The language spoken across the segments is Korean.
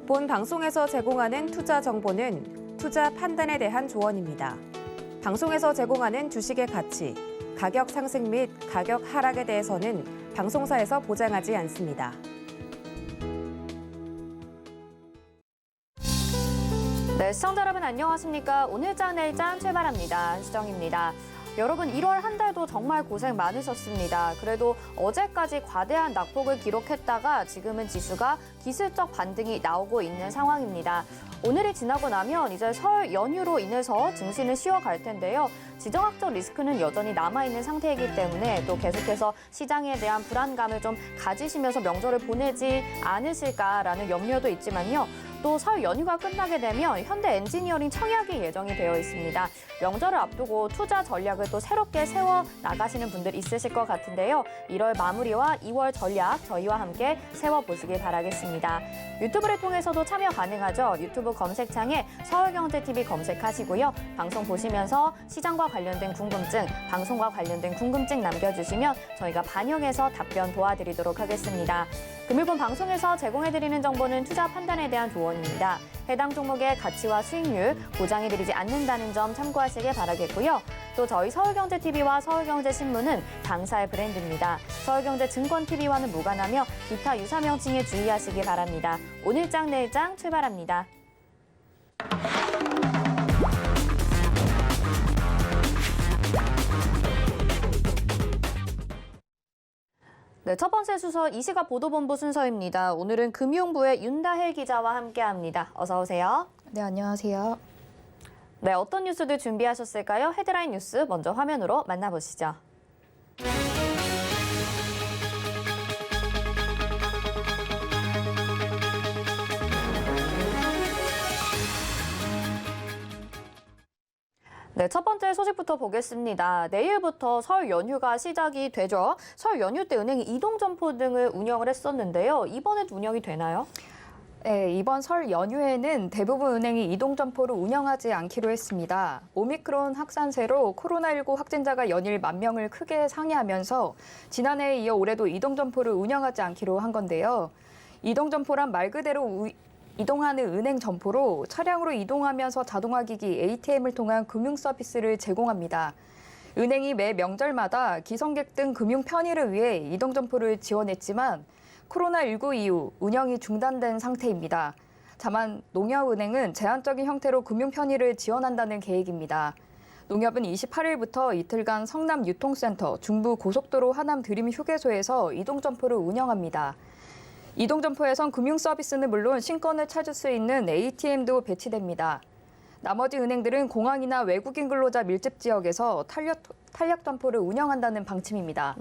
본 방송에서 제공하는 투자 정보는 투자 판단에 대한 조언입니다. 방송에서 제공하는 주식의 가치, 가격 상승 및 가격 하락에 대해서는 방송사에서 보장하지 않습니다. 네, 시청자 여러분 안녕하십니까? 오늘 장 내일 장 출발합니다. 수정입니다. 여러분 1월 한 달도 정말 고생 많으셨습니다. 그래도 어제까지 과대한 낙폭을 기록했다가 지금은 지수가 기술적 반등이 나오고 있는 상황입니다. 오늘이 지나고 나면 이제 설 연휴로 인해서 증시는 쉬어갈 텐데요. 지정학적 리스크는 여전히 남아있는 상태이기 때문에 또 계속해서 시장에 대한 불안감을 좀 가지시면서 명절을 보내지 않으실까라는 염려도 있지만요. 또 설 연휴가 끝나게 되면 현대 엔지니어링 청약이 예정이 되어 있습니다. 명절을 앞두고 투자 전략을 또 새롭게 세워 나가시는 분들 있으실 것 같은데요. 1월 마무리와 2월 전략 저희와 함께 세워보시길 바라겠습니다. 유튜브를 통해서도 참여 가능하죠. 유튜브 검색창에 서울경제TV 검색하시고요. 방송 보시면서 시장과 관련된 궁금증, 방송과 관련된 궁금증 남겨주시면 저희가 반영해서 답변 도와드리도록 하겠습니다. 금일본 방송에서 제공해드리는 정보는 투자 판단에 대한 조언입니다. 해당 종목의 가치와 수익률 보장해드리지 않는다는 점 참고하시길 바라겠고요. 또 저희 서울경제TV와 서울경제신문은 당사의 브랜드입니다. 서울경제증권TV와는 무관하며 기타 유사 명칭에 주의하시기 바랍니다. 오늘 장 내일 장 출발합니다. 네, 첫 번째 순서 이 시각 보도본부 순서입니다. 오늘은 금융부의 윤다혜 기자와 함께합니다. 어서 오세요. 네, 안녕하세요. 네, 어떤 뉴스들 준비하셨을까요? 헤드라인 뉴스 먼저 화면으로 만나보시죠. 네, 첫 번째 소식부터 보겠습니다. 내일부터 설 연휴가 시작이 되죠. 설 연휴 때 은행이 이동점포 등을 운영을 했었는데요. 이번에도 운영이 되나요? 네, 이번 설 연휴에는 대부분 은행이 이동점포를 운영하지 않기로 했습니다. 오미크론 확산세로 코로나19 확진자가 연일 10,000명을 크게 상회하면서 지난해에 이어 올해도 이동점포를 운영하지 않기로 한 건데요. 이동점포란 말 그대로 이동하는 은행 점포로 차량으로 이동하면서 자동화기기 ATM을 통한 금융 서비스를 제공합니다. 은행이 매 명절마다 기성객 등 금융 편의를 위해 이동점포를 지원했지만 코로나19 이후 운영이 중단된 상태입니다. 다만 농협은행은 제한적인 형태로 금융 편의를 지원한다는 계획입니다. 농협은 28일부터 이틀간 성남 유통센터, 중부 고속도로 하남 드림 휴게소에서 이동점포를 운영합니다. 이동점포에선 금융 서비스는 물론 신권을 찾을 수 있는 ATM도 배치됩니다. 나머지 은행들은 공항이나 외국인 근로자 밀집 지역에서 탄력 점포를 운영한다는 방침입니다.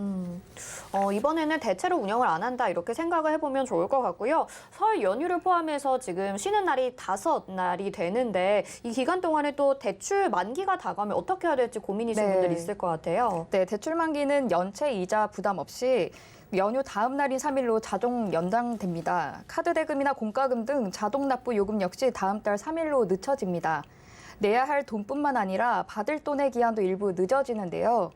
이번에는 대체로 운영을 안 한다 이렇게 생각을 해보면 좋을 것 같고요. 설 연휴를 포함해서 지금 쉬는 날이 5날이 되는데 이 기간 동안에 또 대출 만기가 다가오면 어떻게 해야 될지 고민이신 분들 있을 것 같아요. 네, 대출 만기는 연체 이자 부담 없이 연휴 다음 날인 3일로 자동 연장됩니다. 카드 대금이나 공과금 등 자동 납부 요금 역시 다음 달 3일로 늦춰집니다. 내야 할 돈뿐만 아니라 받을 돈의 기한도 일부 늦어지는데요.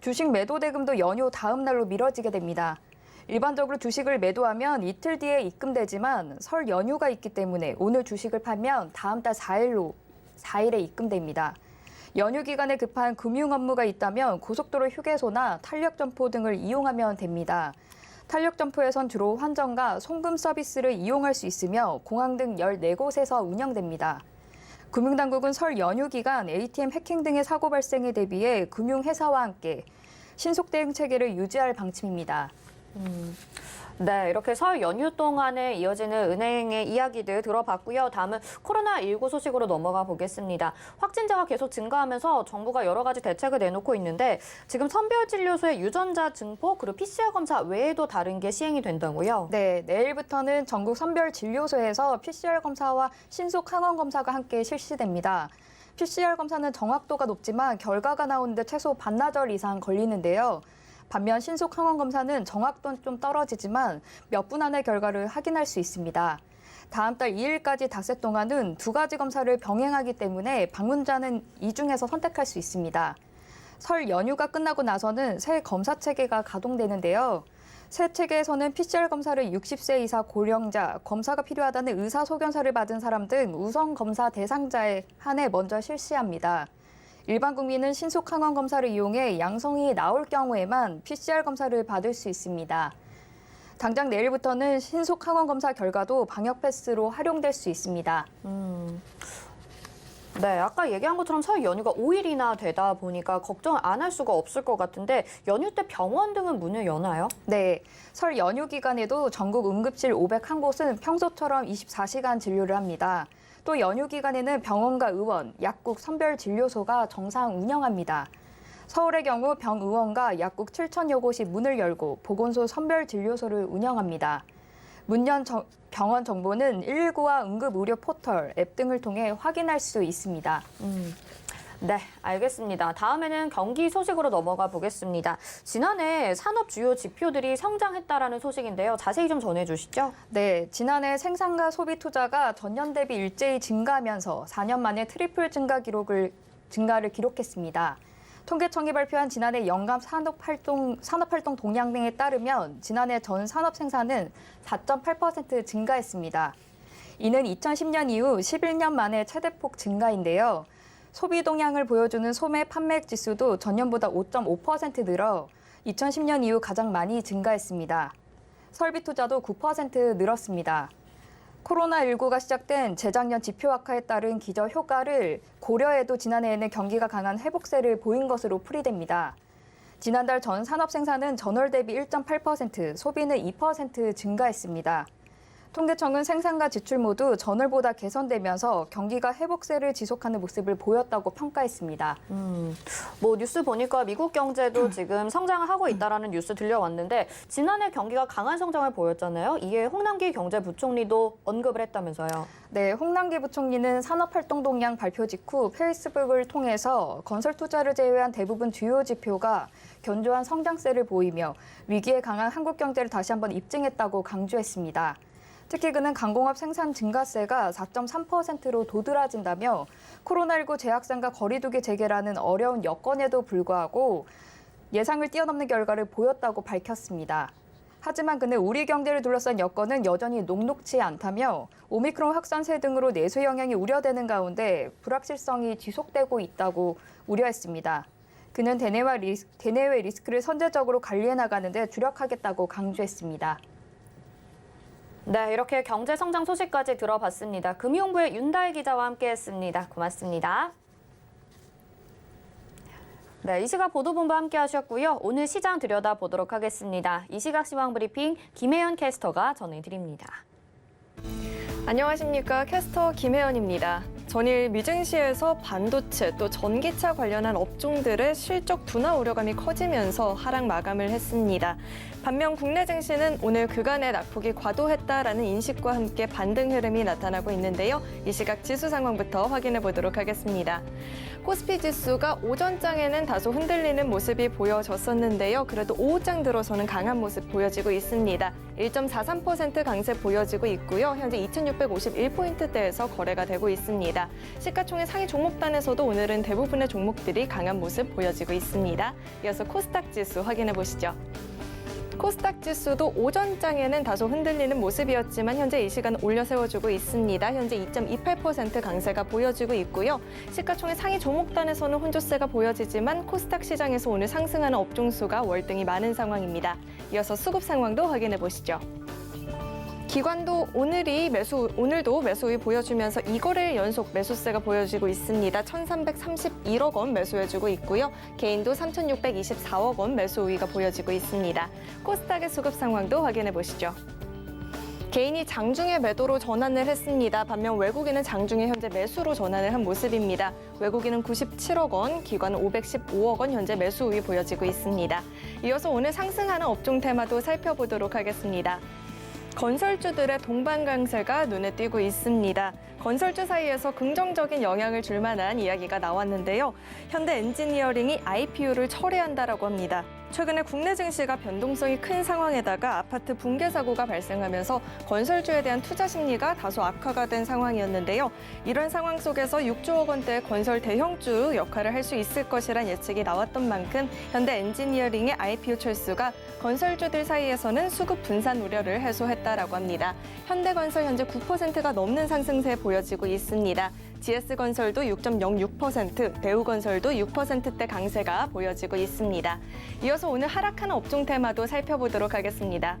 주식 매도 대금도 연휴 다음 날로 미뤄지게 됩니다. 일반적으로 주식을 매도하면 이틀 뒤에 입금되지만 설 연휴가 있기 때문에 오늘 주식을 팔면 다음 달 4일에 입금됩니다. 연휴 기간에 급한 금융 업무가 있다면 고속도로 휴게소나 탄력점포 등을 이용하면 됩니다. 탄력점포에선 주로 환전과 송금 서비스를 이용할 수 있으며 공항 등 14곳에서 운영됩니다. 금융당국은 설 연휴 기간 ATM 해킹 등의 사고 발생에 대비해 금융회사와 함께 신속 대응 체계를 유지할 방침입니다. 네, 이렇게 설 연휴 동안에 이어지는 은행의 이야기들 들어봤고요. 다음은 코로나19 소식으로 넘어가 보겠습니다. 확진자가 계속 증가하면서 정부가 여러 가지 대책을 내놓고 있는데 지금 선별진료소의 유전자 증폭 그리고 PCR 검사 외에도 다른 게 시행이 된다고요? 네, 내일부터는 전국 선별진료소에서 PCR 검사와 신속 항원 검사가 함께 실시됩니다. PCR 검사는 정확도가 높지만 결과가 나오는데 최소 반나절 이상 걸리는데요. 반면 신속 항원 검사는 정확도는 좀 떨어지지만 몇 분 안에 결과를 확인할 수 있습니다. 다음 달 2일까지 닷새 동안은 2가지 검사를 병행하기 때문에 방문자는 이 중에서 선택할 수 있습니다. 설 연휴가 끝나고 나서는 새 검사 체계가 가동되는데요. 새 체계에서는 PCR 검사를 60세 이상 고령자, 검사가 필요하다는 의사소견서를 받은 사람 등 우선 검사 대상자에 한해 먼저 실시합니다. 일반 국민은 신속 항원 검사를 이용해 양성이 나올 경우에만 PCR 검사를 받을 수 있습니다. 당장 내일부터는 신속 항원 검사 결과도 방역 패스로 활용될 수 있습니다. 네, 아까 얘기한 것처럼 설 연휴가 5일이나 되다 보니까 걱정 안 할 수가 없을 것 같은데 연휴 때 병원 등은 문을 여나요? 네, 설 연휴 기간에도 전국 응급실 501곳은 평소처럼 24시간 진료를 합니다. 또 연휴 기간에는 병원과 의원, 약국 선별진료소가 정상 운영합니다. 서울의 경우 병의원과 약국 7천여 곳이 문을 열고 보건소 선별진료소를 운영합니다. 문연 병원 정보는 119와 응급의료 포털, 앱 등을 통해 확인할 수 있습니다. 네, 알겠습니다. 다음에는 경기 소식으로 넘어가 보겠습니다. 지난해 산업 주요 지표들이 성장했다라는 소식인데요. 자세히 좀 전해주시죠. 네, 지난해 생산과 소비 투자가 전년 대비 일제히 증가하면서 4년 만에 트리플 증가를 기록했습니다. 통계청이 발표한 지난해 연간 산업활동 동향 등에 따르면 지난해 전 산업 생산은 4.8% 증가했습니다. 이는 2010년 이후 11년 만에 최대폭 증가인데요. 소비 동향을 보여주는 소매 판매액 지수도 전년보다 5.5% 늘어 2010년 이후 가장 많이 증가했습니다. 설비 투자도 9% 늘었습니다. 코로나19가 시작된 재작년 지표 악화에 따른 기저 효과를 고려해도 지난해에는 경기가 강한 회복세를 보인 것으로 풀이됩니다. 지난달 전 산업 생산은 전월 대비 1.8%, 소비는 2% 증가했습니다. 통계청은 생산과 지출 모두 전월보다 개선되면서 경기가 회복세를 지속하는 모습을 보였다고 평가했습니다. 뉴스 보니까 미국 경제도 지금 성장을 하고 있다라는 뉴스 들려왔는데 지난해 경기가 강한 성장을 보였잖아요. 이에 홍남기 경제부총리도 언급을 했다면서요. 네, 홍남기 부총리는 산업활동 동향 발표 직후 페이스북을 통해서 건설 투자를 제외한 대부분 주요 지표가 견조한 성장세를 보이며 위기에 강한 한국 경제를 다시 한번 입증했다고 강조했습니다. 특히 그는 강공업 생산 증가세가 4.3%로 도드라진다며 코로나19 재확산과 거리두기 재개라는 어려운 여건에도 불구하고 예상을 뛰어넘는 결과를 보였다고 밝혔습니다. 하지만 그는 우리 경제를 둘러싼 여건은 여전히 녹록지 않다며 오미크론 확산세 등으로 내수 영향이 우려되는 가운데 불확실성이 지속되고 있다고 우려했습니다. 그는 대내외 리스크를 선제적으로 관리해 나가는 데 주력하겠다고 강조했습니다. 네, 이렇게 경제 성장 소식까지 들어봤습니다. 금융부의 윤다혜 기자와 함께했습니다. 고맙습니다. 네, 이 시각 보도본부 함께 하셨고요. 오늘 시장 들여다보도록 하겠습니다. 이 시각 시황 브리핑 김혜연 캐스터가 전해드립니다. 안녕하십니까. 캐스터 김혜연입니다. 전일 미증시에서 반도체 또 전기차 관련한 업종들의 실적 둔화 우려감이 커지면서 하락 마감을 했습니다. 반면 국내 증시는 오늘 그간의 낙폭이 과도했다라는 인식과 함께 반등 흐름이 나타나고 있는데요. 이 시각 지수 상황부터 확인해 보도록 하겠습니다. 코스피 지수가 오전장에는 다소 흔들리는 모습이 보여졌었는데요. 그래도 오후장 들어서는 강한 모습 보여지고 있습니다. 1.43% 강세 보여지고 있고요. 현재 2651포인트대에서 거래가 되고 있습니다. 시가총액 상위 종목단에서도 오늘은 대부분의 종목들이 강한 모습 보여지고 있습니다. 이어서 코스닥 지수 확인해 보시죠. 코스닥 지수도 오전장에는 다소 흔들리는 모습이었지만 현재 이 시간 올려 세워주고 있습니다. 현재 2.28% 강세가 보여지고 있고요. 시가총액 상위 종목단에서는 혼조세가 보여지지만 코스닥 시장에서 오늘 상승하는 업종수가 월등히 많은 상황입니다. 이어서 수급 상황도 확인해 보시죠. 기관도 오늘도 매수이 보여주면서 2거래일 연속 매수세가 보여지고 있습니다. 1,331억 원 매수해주고 있고요. 개인도 3,624억 원 매수 우위가 보여지고 있습니다. 코스닥의 수급 상황도 확인해 보시죠. 개인이 장중에 매도로 전환을 했습니다. 반면 외국인은 장중에 현재 매수로 전환을 한 모습입니다. 외국인은 97억 원, 기관은 515억 원 현재 매수 우위 보여지고 있습니다. 이어서 오늘 상승하는 업종 테마도 살펴보도록 하겠습니다. 건설주들의 동반 강세가 눈에 띄고 있습니다. 건설주 사이에서 긍정적인 영향을 줄 만한 이야기가 나왔는데요. 현대 엔지니어링이 IPO를 철회한다라고 합니다. 최근에 국내 증시가 변동성이 큰 상황에다가 아파트 붕괴 사고가 발생하면서 건설주에 대한 투자 심리가 다소 악화가 된 상황이었는데요. 이런 상황 속에서 6조억 원대의 건설 대형주 역할을 할 수 있을 것이란 예측이 나왔던 만큼 현대 엔지니어링의 IPO 철수가 건설주들 사이에서는 수급 분산 우려를 해소했다라고 합니다. 현대건설 현재 9%가 넘는 상승세 보여지고 있습니다. GS건설도 6.06%, 대우건설도 6%대 강세가 보여지고 있습니다. 이어서 오늘 하락하는 업종 테마도 살펴보도록 하겠습니다.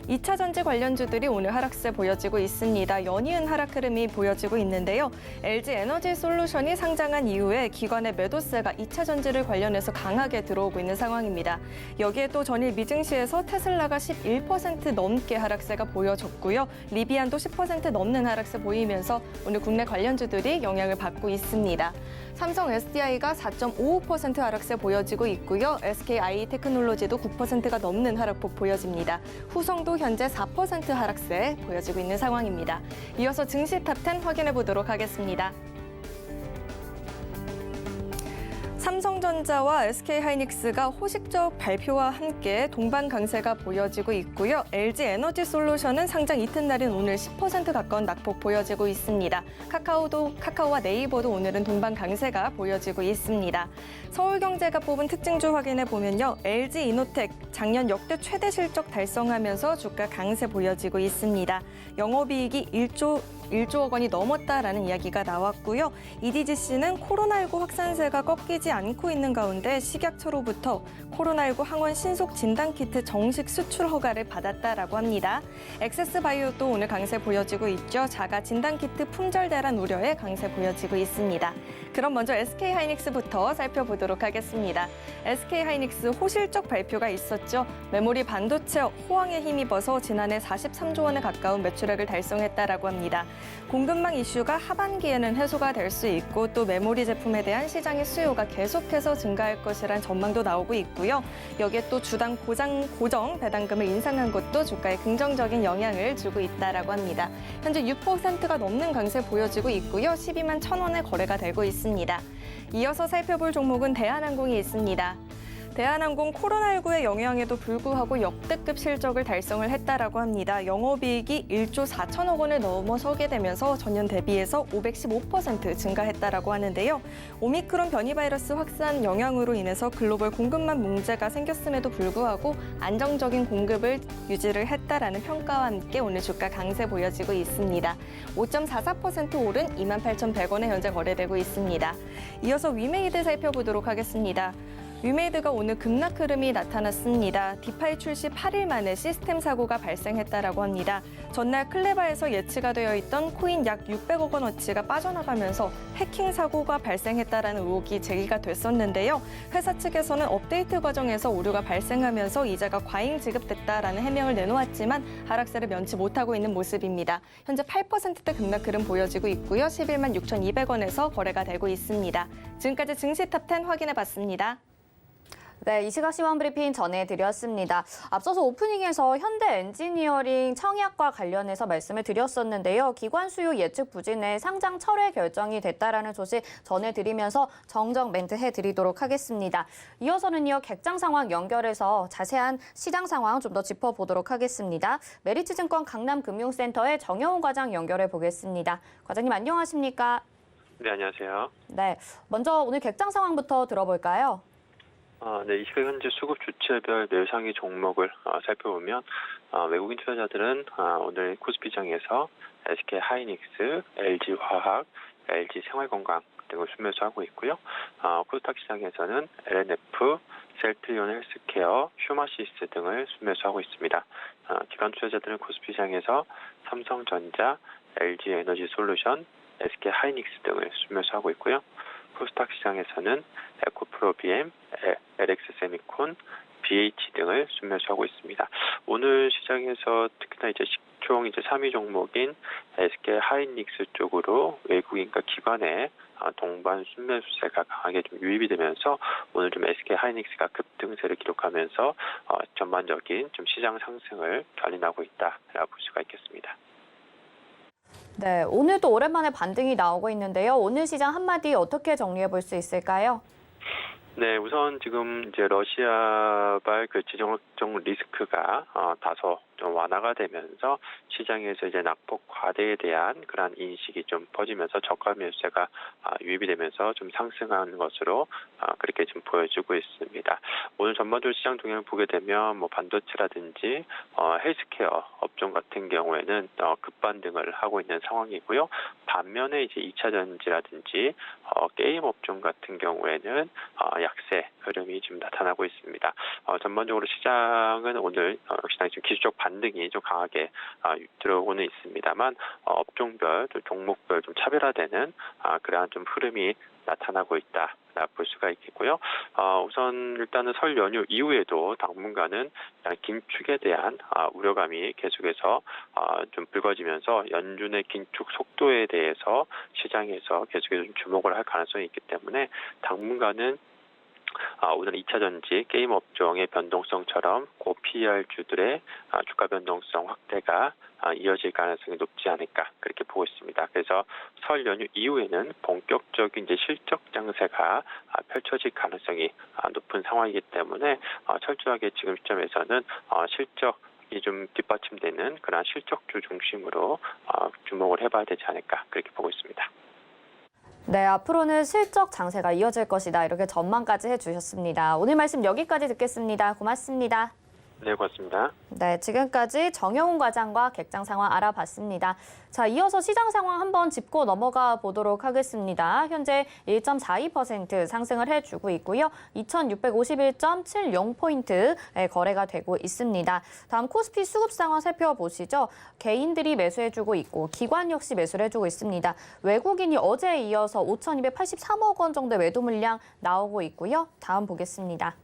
2차 전지 관련주들이 오늘 하락세 보여지고 있습니다. 연이은 하락 흐름이 보여지고 있는데요. LG 에너지 솔루션이 상장한 이후에 기관의 매도세가 2차 전지를 관련해서 강하게 들어오고 있는 상황입니다. 여기에 또 전일 미증시에서 테슬라가 11% 넘게 하락세가 보여졌고요. 리비안도 10% 넘는 하락세 보이면서 오늘 국내 관련주들이 영향을 받고 있습니다. 삼성 SDI가 4.55% 하락세 보여지고 있고요. SKI 테크놀로지도 9%가 넘는 하락폭 보여집니다. 후성도 현재 4% 하락세 보여지고 있는 상황입니다. 이어서 증시 탑10 확인해 보도록 하겠습니다. 삼성전자와 SK하이닉스가 호식적 발표와 함께 동반 강세가 보여지고 있고요. LG 에너지 솔루션은 상장 이튿날인 오늘 10% 가까운 낙폭 보여지고 있습니다. 카카오와 네이버도 오늘은 동반 강세가 보여지고 있습니다. 서울경제가 뽑은 특징주 확인해 보면요. LG 이노텍 작년 역대 최대 실적 달성하면서 주가 강세 보여지고 있습니다. 영업이익이 1조억 원이 넘었다라는 이야기가 나왔고요. EDGC는 코로나19 확산세가 꺾이지 않고 있는 가운데 식약처로부터 코로나19 항원 신속 진단키트 정식 수출 허가를 받았다라고 합니다. 엑세스바이오도 오늘 강세 보여지고 있죠. 자가 진단키트 품절 대란 우려에 강세 보여지고 있습니다. 그럼 먼저 SK하이닉스부터 살펴보도록 하겠습니다. SK하이닉스 호실적 발표가 있었죠. 메모리 반도체 호황에 힘입어서 지난해 43조 원에 가까운 매출액을 달성했다라고 합니다. 공급망 이슈가 하반기에는 해소가 될 수 있고 또 메모리 제품에 대한 시장의 수요가 계속해서 증가할 것이란 전망도 나오고 있고요. 여기에 또 주당 고정 배당금을 인상한 것도 주가에 긍정적인 영향을 주고 있다라고 합니다. 현재 6%가 넘는 강세 보여지고 있고요. 12만 1,000원에 거래가 되고 있습니다. 이어서 살펴볼 종목은 대한항공이 있습니다. 대한항공 코로나19의 영향에도 불구하고 역대급 실적을 달성을 했다라고 합니다. 영업이익이 1조 4천억 원을 넘어서게 되면서 전년 대비해서 515% 증가했다라고 하는데요. 오미크론 변이 바이러스 확산 영향으로 인해서 글로벌 공급망 문제가 생겼음에도 불구하고 안정적인 공급을 유지를 했다라는 평가와 함께 오늘 주가 강세 보여지고 있습니다. 5.44% 오른 28,100원에 현재 거래되고 있습니다. 이어서 위메이드 살펴보도록 하겠습니다. 위메이드가 오늘 급락 흐름이 나타났습니다. 디파이 출시 8일 만에 시스템 사고가 발생했다라고 합니다. 전날 클레바에서 예치가 되어 있던 코인 약 600억 원어치가 빠져나가면서 해킹 사고가 발생했다라는 의혹이 제기가 됐었는데요. 회사 측에서는 업데이트 과정에서 오류가 발생하면서 이자가 과잉 지급됐다라는 해명을 내놓았지만 하락세를 면치 못하고 있는 모습입니다. 현재 8%대 급락 흐름 보여지고 있고요. 11만 6,200원에서 거래가 되고 있습니다. 지금까지 증시 탑10 확인해봤습니다. 네, 이 시각 시황 브리핑 전해드렸습니다. 앞서서 오프닝에서 현대 엔지니어링 청약과 관련해서 말씀을 드렸었는데요. 기관 수요 예측 부진에 상장 철회 결정이 됐다라는 소식 전해드리면서 정정 멘트 해드리도록 하겠습니다. 이어서는요, 객장 상황 연결해서 자세한 시장 상황 좀 더 짚어보도록 하겠습니다. 메리츠증권 강남금융센터의 정여훈 과장 연결해 보겠습니다. 과장님 안녕하십니까? 네, 안녕하세요. 네, 먼저 오늘 객장 상황부터 들어볼까요? 네, 이 시각 현재 수급 주체별 매우 상위 종목을 살펴보면 외국인 투자자들은 오늘 코스피장에서 SK하이닉스, LG화학, LG생활건강 등을 순매수하고 있고요. 코스닥 시장에서는 LNF, 셀트리온 헬스케어, 휴마시스 등을 순매수하고 있습니다. 기관 투자자들은 코스피장에서 삼성전자, LG에너지솔루션, SK하이닉스 등을 순매수하고 있고요. 코스닥 시장에서는 에코프로비엠, LX세미콘, BH 등을 순매수하고 있습니다. 오늘 시장에서 특히나 식총 3위 종목인 SK하이닉스 쪽으로 외국인과 기관의 동반 순매수세가 강하게 좀 유입이 되면서 오늘 좀 SK하이닉스가 급등세를 기록하면서 전반적인 좀 시장 상승을 견인하고 있다라고 볼 수가 있겠습니다. 네, 오늘도 오랜만에 반등이 나오고 있는데요. 오늘 시장 한마디 어떻게 정리해 볼 수 있을까요? 네, 우선 지금 이제 러시아발 그 지정 확정 리스크가 다소 좀 완화가 되면서 시장에서 이제 낙폭 과대에 대한 그러한 인식이 좀 퍼지면서 저가 매수세가 유입이 되면서 좀 상승한 것으로 그렇게 좀 보여지고 있습니다. 오늘 전반적으로 시장 동향을 보게 되면 뭐 반도체라든지 헬스케어 업종 같은 경우에는 급반등을 하고 있는 상황이고요. 반면에 이제 2차 전지라든지 게임 업종 같은 경우에는 약세 흐름이 좀 나타나고 있습니다. 전반적으로 시장은 오늘 역시나 지금 기술적 반등이 좀 강하게 들어오고는 있습니다만 업종별, 종목별 좀 차별화되는 그러한 좀 흐름이 나타나고 있다. 볼 수가 있겠고요. 우선 일단은 설 연휴 이후에도 당분간은 긴축에 대한 우려감이 계속해서 좀 불거지면서 연준의 긴축 속도에 대해서 시장에서 계속해서 좀 주목을 할 가능성이 있기 때문에 당분간은 오늘 2차 전지 게임 업종의 변동성처럼 고PER주들의 주가 변동성 확대가 이어질 가능성이 높지 않을까 그렇게 보고 있습니다. 그래서 설 연휴 이후에는 본격적인 이제 실적 장세가 펼쳐질 가능성이 높은 상황이기 때문에 철저하게 지금 시점에서는 실적이 좀 뒷받침되는 그런 실적주 중심으로 주목을 해봐야 되지 않을까 그렇게 보고 있습니다. 네, 앞으로는 실적 장세가 이어질 것이다. 이렇게 전망까지 해주셨습니다. 오늘 말씀 여기까지 듣겠습니다. 고맙습니다. 네, 고맙습니다. 네, 지금까지 정영훈 과장과 객장 상황 알아봤습니다. 자, 이어서 시장 상황 한번 짚고 넘어가 보도록 하겠습니다. 현재 1.42% 상승을 해주고 있고요. 2,651.70포인트에 거래가 되고 있습니다. 다음 코스피 수급 상황 살펴보시죠. 개인들이 매수해주고 있고 기관 역시 매수를 해주고 있습니다. 외국인이 어제에 이어서 5,283억 원 정도의 매도 물량 나오고 있고요. 다음 보겠습니다.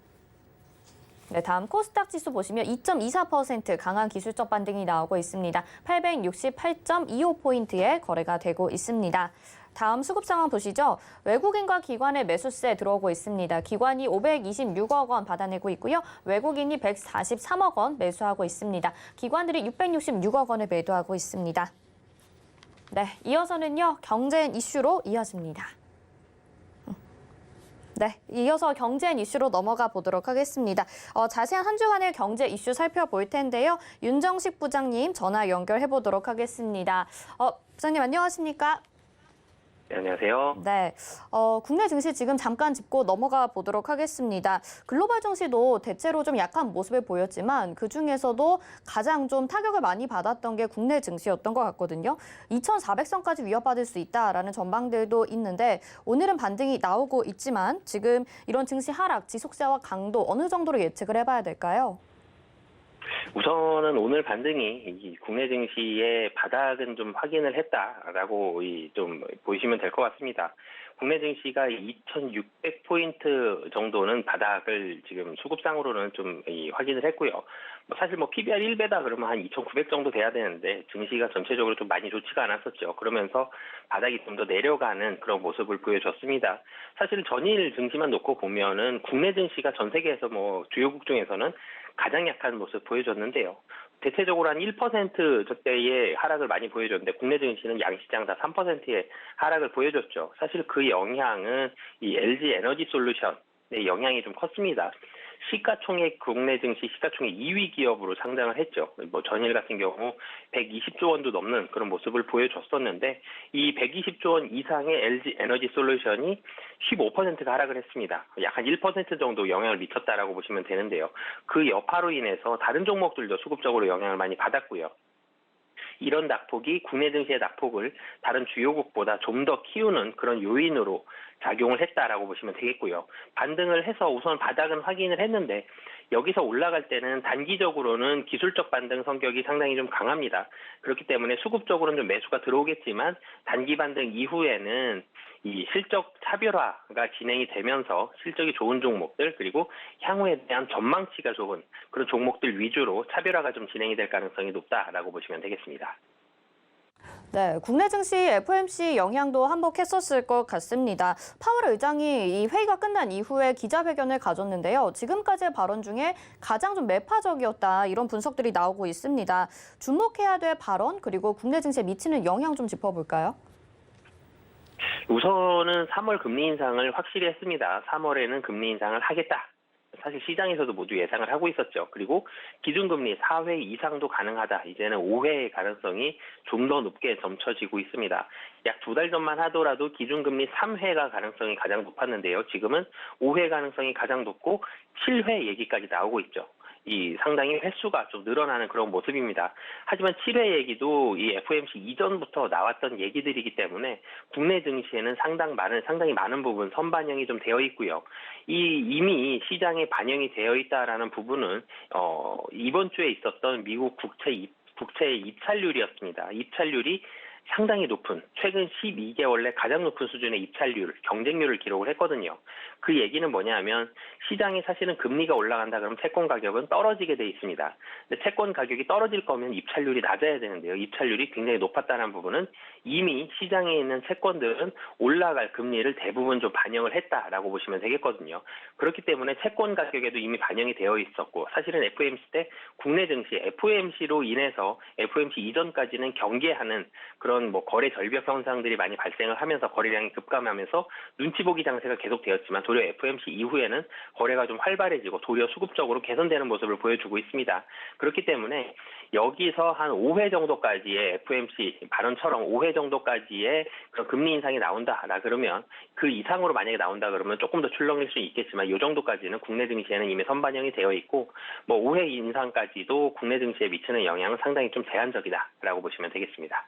네, 다음 코스닥 지수 보시면 2.24% 강한 기술적 반등이 나오고 있습니다. 868.25포인트에 거래가 되고 있습니다. 다음 수급 상황 보시죠. 외국인과 기관의 매수세 들어오고 있습니다. 기관이 526억 원 받아내고 있고요. 외국인이 143억 원 매수하고 있습니다. 기관들이 666억 원을 매도하고 있습니다. 네, 이어서는요, 경제 이슈로 이어집니다. 네, 이어서 경제 이슈로 넘어가 보도록 하겠습니다. 자세한 한 주간의 경제 이슈 살펴볼 텐데요. 윤정식 부장님 전화 연결해 보도록 하겠습니다. 부장님 안녕하십니까? 네, 안녕하세요. 네, 국내 증시 지금 잠깐 짚고 넘어가 보도록 하겠습니다. 글로벌 증시도 대체로 좀 약한 모습을 보였지만 그중에서도 가장 좀 타격을 많이 받았던 게 국내 증시였던 것 같거든요. 2,400선까지 위협받을 수 있다라는 전망들도 있는데 오늘은 반등이 나오고 있지만 지금 이런 증시 하락, 지속세와 강도 어느 정도로 예측을 해봐야 될까요? 우선은 오늘 반등이 이 국내 증시의 바닥은 좀 확인을 했다라고 좀 보시면 될 것 같습니다. 국내 증시가 2,600포인트 정도는 바닥을 지금 수급상으로는 좀 확인을 했고요. 사실 PBR 1배다 그러면 한 2,900 정도 돼야 되는데 증시가 전체적으로 좀 많이 좋지가 않았었죠. 그러면서 바닥이 좀 더 내려가는 그런 모습을 보여줬습니다. 사실 전일 증시만 놓고 보면은 국내 증시가 전 세계에서 주요국 중에서는 가장 약한 모습 보여줬는데요. 대체적으로 한 1%대의 하락을 많이 보여줬는데 국내 증시는 양시장 다 3%의 하락을 보여줬죠. 사실 그 영향은 이 LG 에너지 솔루션의 영향이 좀 컸습니다. 시가총액 국내 증시 시가총액 2위 기업으로 상장을 했죠. 전일 같은 경우 120조 원도 넘는 그런 모습을 보여줬었는데 이 120조 원 이상의 LG 에너지 솔루션이 15%가 하락을 했습니다. 약 한 1% 정도 영향을 미쳤다라고 보시면 되는데요. 그 여파로 인해서 다른 종목들도 수급적으로 영향을 많이 받았고요. 이런 낙폭이 국내 증시의 낙폭을 다른 주요국보다 좀 더 키우는 그런 요인으로 작용을 했다라고 보시면 되겠고요. 반등을 해서 우선 바닥은 확인을 했는데 여기서 올라갈 때는 단기적으로는 기술적 반등 성격이 상당히 좀 강합니다. 그렇기 때문에 수급적으로는 좀 매수가 들어오겠지만 단기 반등 이후에는 이 실적 차별화가 진행이 되면서 실적이 좋은 종목들 그리고 향후에 대한 전망치가 좋은 그런 종목들 위주로 차별화가 좀 진행이 될 가능성이 높다라고 보시면 되겠습니다. 네, 국내 증시 FOMC 영향도 한몫했었을 것 같습니다. 파월 의장이 이 회의가 끝난 이후에 기자회견을 가졌는데요. 지금까지의 발언 중에 가장 좀 매파적이었다 이런 분석들이 나오고 있습니다. 주목해야 될 발언 그리고 국내 증시에 미치는 영향 좀 짚어볼까요? 우선은 3월 금리 인상을 확실히 했습니다. 3월에는 금리 인상을 하겠다. 사실 시장에서도 모두 예상을 하고 있었죠. 그리고 기준금리 4회 이상도 가능하다. 이제는 5회의 가능성이 좀 더 높게 점쳐지고 있습니다. 약 2달 전만 하더라도 기준금리 3회가 가능성이 가장 높았는데요. 지금은 5회 가능성이 가장 높고 7회 얘기까지 나오고 있죠. 이 상당히 횟수가 좀 늘어나는 그런 모습입니다. 하지만 7회 얘기도 이 FOMC 이전부터 나왔던 얘기들이기 때문에 국내 증시에는 상당히 많은 부분 선반영이 좀 되어 있고요. 이미 시장에 반영이 되어 있다라는 부분은 이번 주에 있었던 미국 국채의 입찰률이었습니다. 입찰률이 상당히 높은, 최근 12개월 내 가장 높은 수준의 입찰률, 경쟁률을 기록을 했거든요. 그 얘기는 뭐냐 하면 시장에 사실은 금리가 올라간다 그러면 채권 가격은 떨어지게 돼 있습니다. 근데 채권 가격이 떨어질 거면 입찰률이 낮아야 되는데요. 입찰률이 굉장히 높았다는 부분은 이미 시장에 있는 채권들은 올라갈 금리를 대부분 좀 반영을 했다라고 보시면 되겠거든요. 그렇기 때문에 채권 가격에도 이미 반영이 되어 있었고, 사실은 FOMC 때 국내 증시, FOMC로 인해서 FOMC 이전까지는 경계하는 그런 거래 절벽 현상들이 많이 발생을 하면서 거래량이 급감하면서 눈치 보기 장세가 계속되었지만 도리어 FOMC 이후에는 거래가 좀 활발해지고 도리어 수급적으로 개선되는 모습을 보여주고 있습니다. 그렇기 때문에 여기서 한 5회 정도까지의 FOMC 발언처럼 5회 정도까지의 그런 금리 인상이 나온다라 그러면, 그 이상으로 만약에 나온다 그러면 조금 더 출렁일 수 있겠지만 이 정도까지는 국내 증시에는 이미 선반영이 되어 있고 5회 인상까지도 국내 증시에 미치는 영향은 상당히 좀 제한적이다라고 보시면 되겠습니다.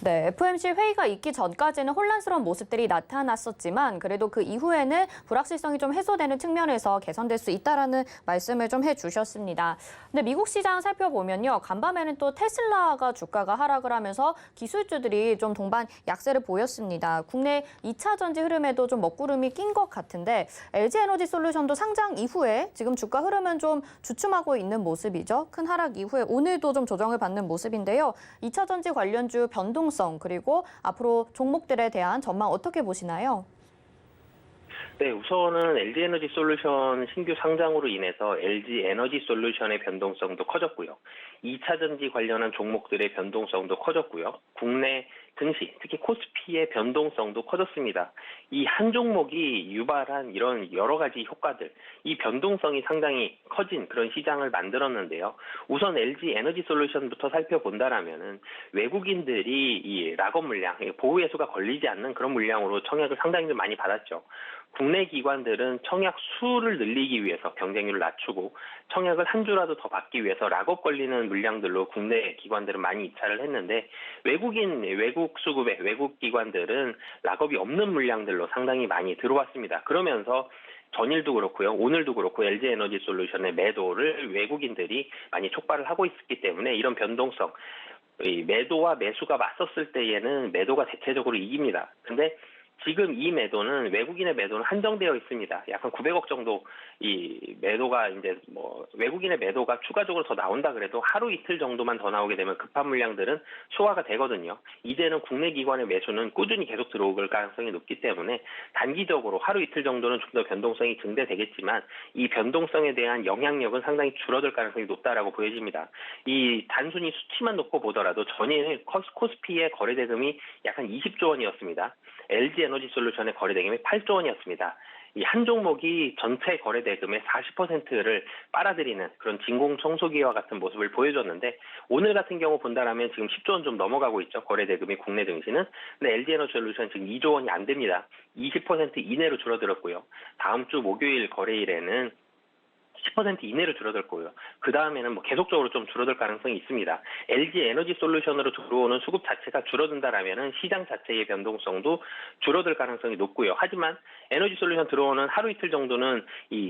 네, FOMC 회의가 있기 전까지는 혼란스러운 모습들이 나타났었지만 그래도 그 이후에는 불확실성이 좀 해소되는 측면에서 개선될 수 있다라는 말씀을 좀 해주셨습니다. 근데 미국 시장 살펴보면요, 간밤에는 또 테슬라가 주가가 하락을 하면서 기술주들이 좀 동반 약세를 보였습니다. 국내 2차 전지 흐름에도 좀 먹구름이 낀 것 같은데 LG에너지솔루션도 상장 이후에 지금 주가 흐름은 좀 주춤하고 있는 모습이죠. 큰 하락 이후에 오늘도 좀 조정을 받는 모습인데요. 2차 전지 관련주 변동성 그리고 앞으로 종목들에 대한 전망 어떻게 보시나요? 네, 우선은 LG에너지솔루션 신규 상장으로 인해서 LG에너지솔루션의 변동성도 커졌고요. 2차 전지 관련한 종목들의 변동성도 커졌고요. 국내 증시, 특히 코스피의 변동성도 커졌습니다. 이 한 종목이 유발한 이런 여러 가지 효과들, 이 변동성이 상당히 커진 그런 시장을 만들었는데요. 우선 LG에너지솔루션부터 살펴본다라면은 외국인들이 이 락업 물량, 보호 예수가 걸리지 않는 그런 물량으로 청약을 상당히 좀 많이 받았죠. 국내 기관들은 청약 수를 늘리기 위해서 경쟁률을 낮추고 청약을 한 주라도 더 받기 위해서 락업 걸리는 물량들로 국내 기관들은 많이 입찰을 했는데 외국 수급의 외국 기관들은 락업이 없는 물량들로 상당히 많이 들어왔습니다. 그러면서 전일도 그렇고요. 오늘도 그렇고 LG에너지솔루션의 매도를 외국인들이 많이 촉발을 하고 있기 때문에 이런 변동성, 이 매도와 매수가 맞섰을 때에는 매도가 대체적으로 이깁니다. 근데 지금 이 매도는 외국인의 매도는 한정되어 있습니다. 약간 900억 정도 이 매도가 이제 외국인의 매도가 추가적으로 더 나온다 그래도 하루 이틀 정도만 더 나오게 되면 급한 물량들은 소화가 되거든요. 이제는 국내 기관의 매수는 꾸준히 계속 들어올 가능성이 높기 때문에 단기적으로 하루 이틀 정도는 좀 더 변동성이 증대되겠지만 이 변동성에 대한 영향력은 상당히 줄어들 가능성이 높다라고 보여집니다. 이 단순히 수치만 놓고 보더라도 전일 코스피의 거래 대금이 약 한 20조 원이었습니다. LG에너지솔루션의 거래 대금이 8조 원이었습니다. 이 한 종목이 전체 거래 대금의 40%를 빨아들이는 그런 진공청소기와 같은 모습을 보여줬는데 오늘 같은 경우 본다라면 지금 10조 원 좀 넘어가고 있죠. 거래 대금이 국내 증시는. 근데 LG에너지솔루션 지금 2조 원이 안 됩니다. 20% 이내로 줄어들었고요. 다음 주 목요일 거래일에는 10% 이내로 줄어들 거고요. 그 다음에는 계속적으로 좀 줄어들 가능성이 있습니다. LG에너지솔루션으로 들어오는 수급 자체가 줄어든다라면은 시장 자체의 변동성도 줄어들 가능성이 높고요. 하지만 에너지솔루션 들어오는 하루 이틀 정도는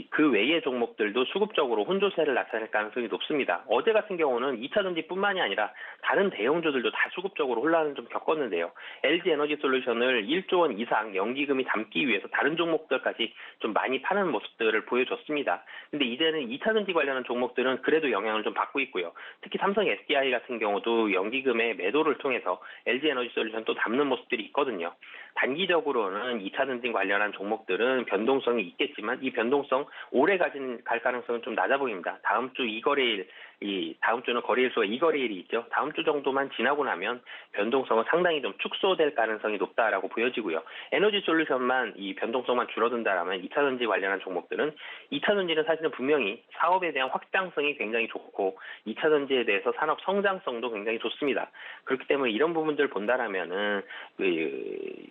그 외의 종목들도 수급적으로 혼조세를 나타낼 가능성이 높습니다. 어제 같은 경우는 2차 전지뿐만이 아니라 다른 대형주들도 다 수급적으로 혼란을 좀 겪었는데요. LG에너지솔루션을 1조 원 이상 연기금이 담기 위해서 다른 종목들까지 좀 많이 파는 모습들을 보여줬습니다. 근데 이제는 2차 전지 관련한 종목들은 그래도 영향을 좀 받고 있고요. 특히 삼성 SDI 같은 경우도 연기금의 매도를 통해서 LG에너지솔루션 또 담는 모습들이 있거든요. 단기적으로는 2차 전지 관련한 종목들은 변동성이 있겠지만 이 변동성 오래 갈 가능성은 좀 낮아 보입니다. 다음 주 2거래일 이 다음 주는 거래일수가 2거래일이 있죠. 다음 주 정도만 지나고 나면 변동성은 상당히 좀 축소될 가능성이 높다라고 보여지고요. 에너지 솔루션만 이 변동성만 줄어든다라면 2차 전지 관련한 종목들은 2차 전지는 사실은 분명히 사업에 대한 확장성이 굉장히 좋고 2차 전지에 대해서 산업 성장성도 굉장히 좋습니다. 그렇기 때문에 이런 부분들 본다라면은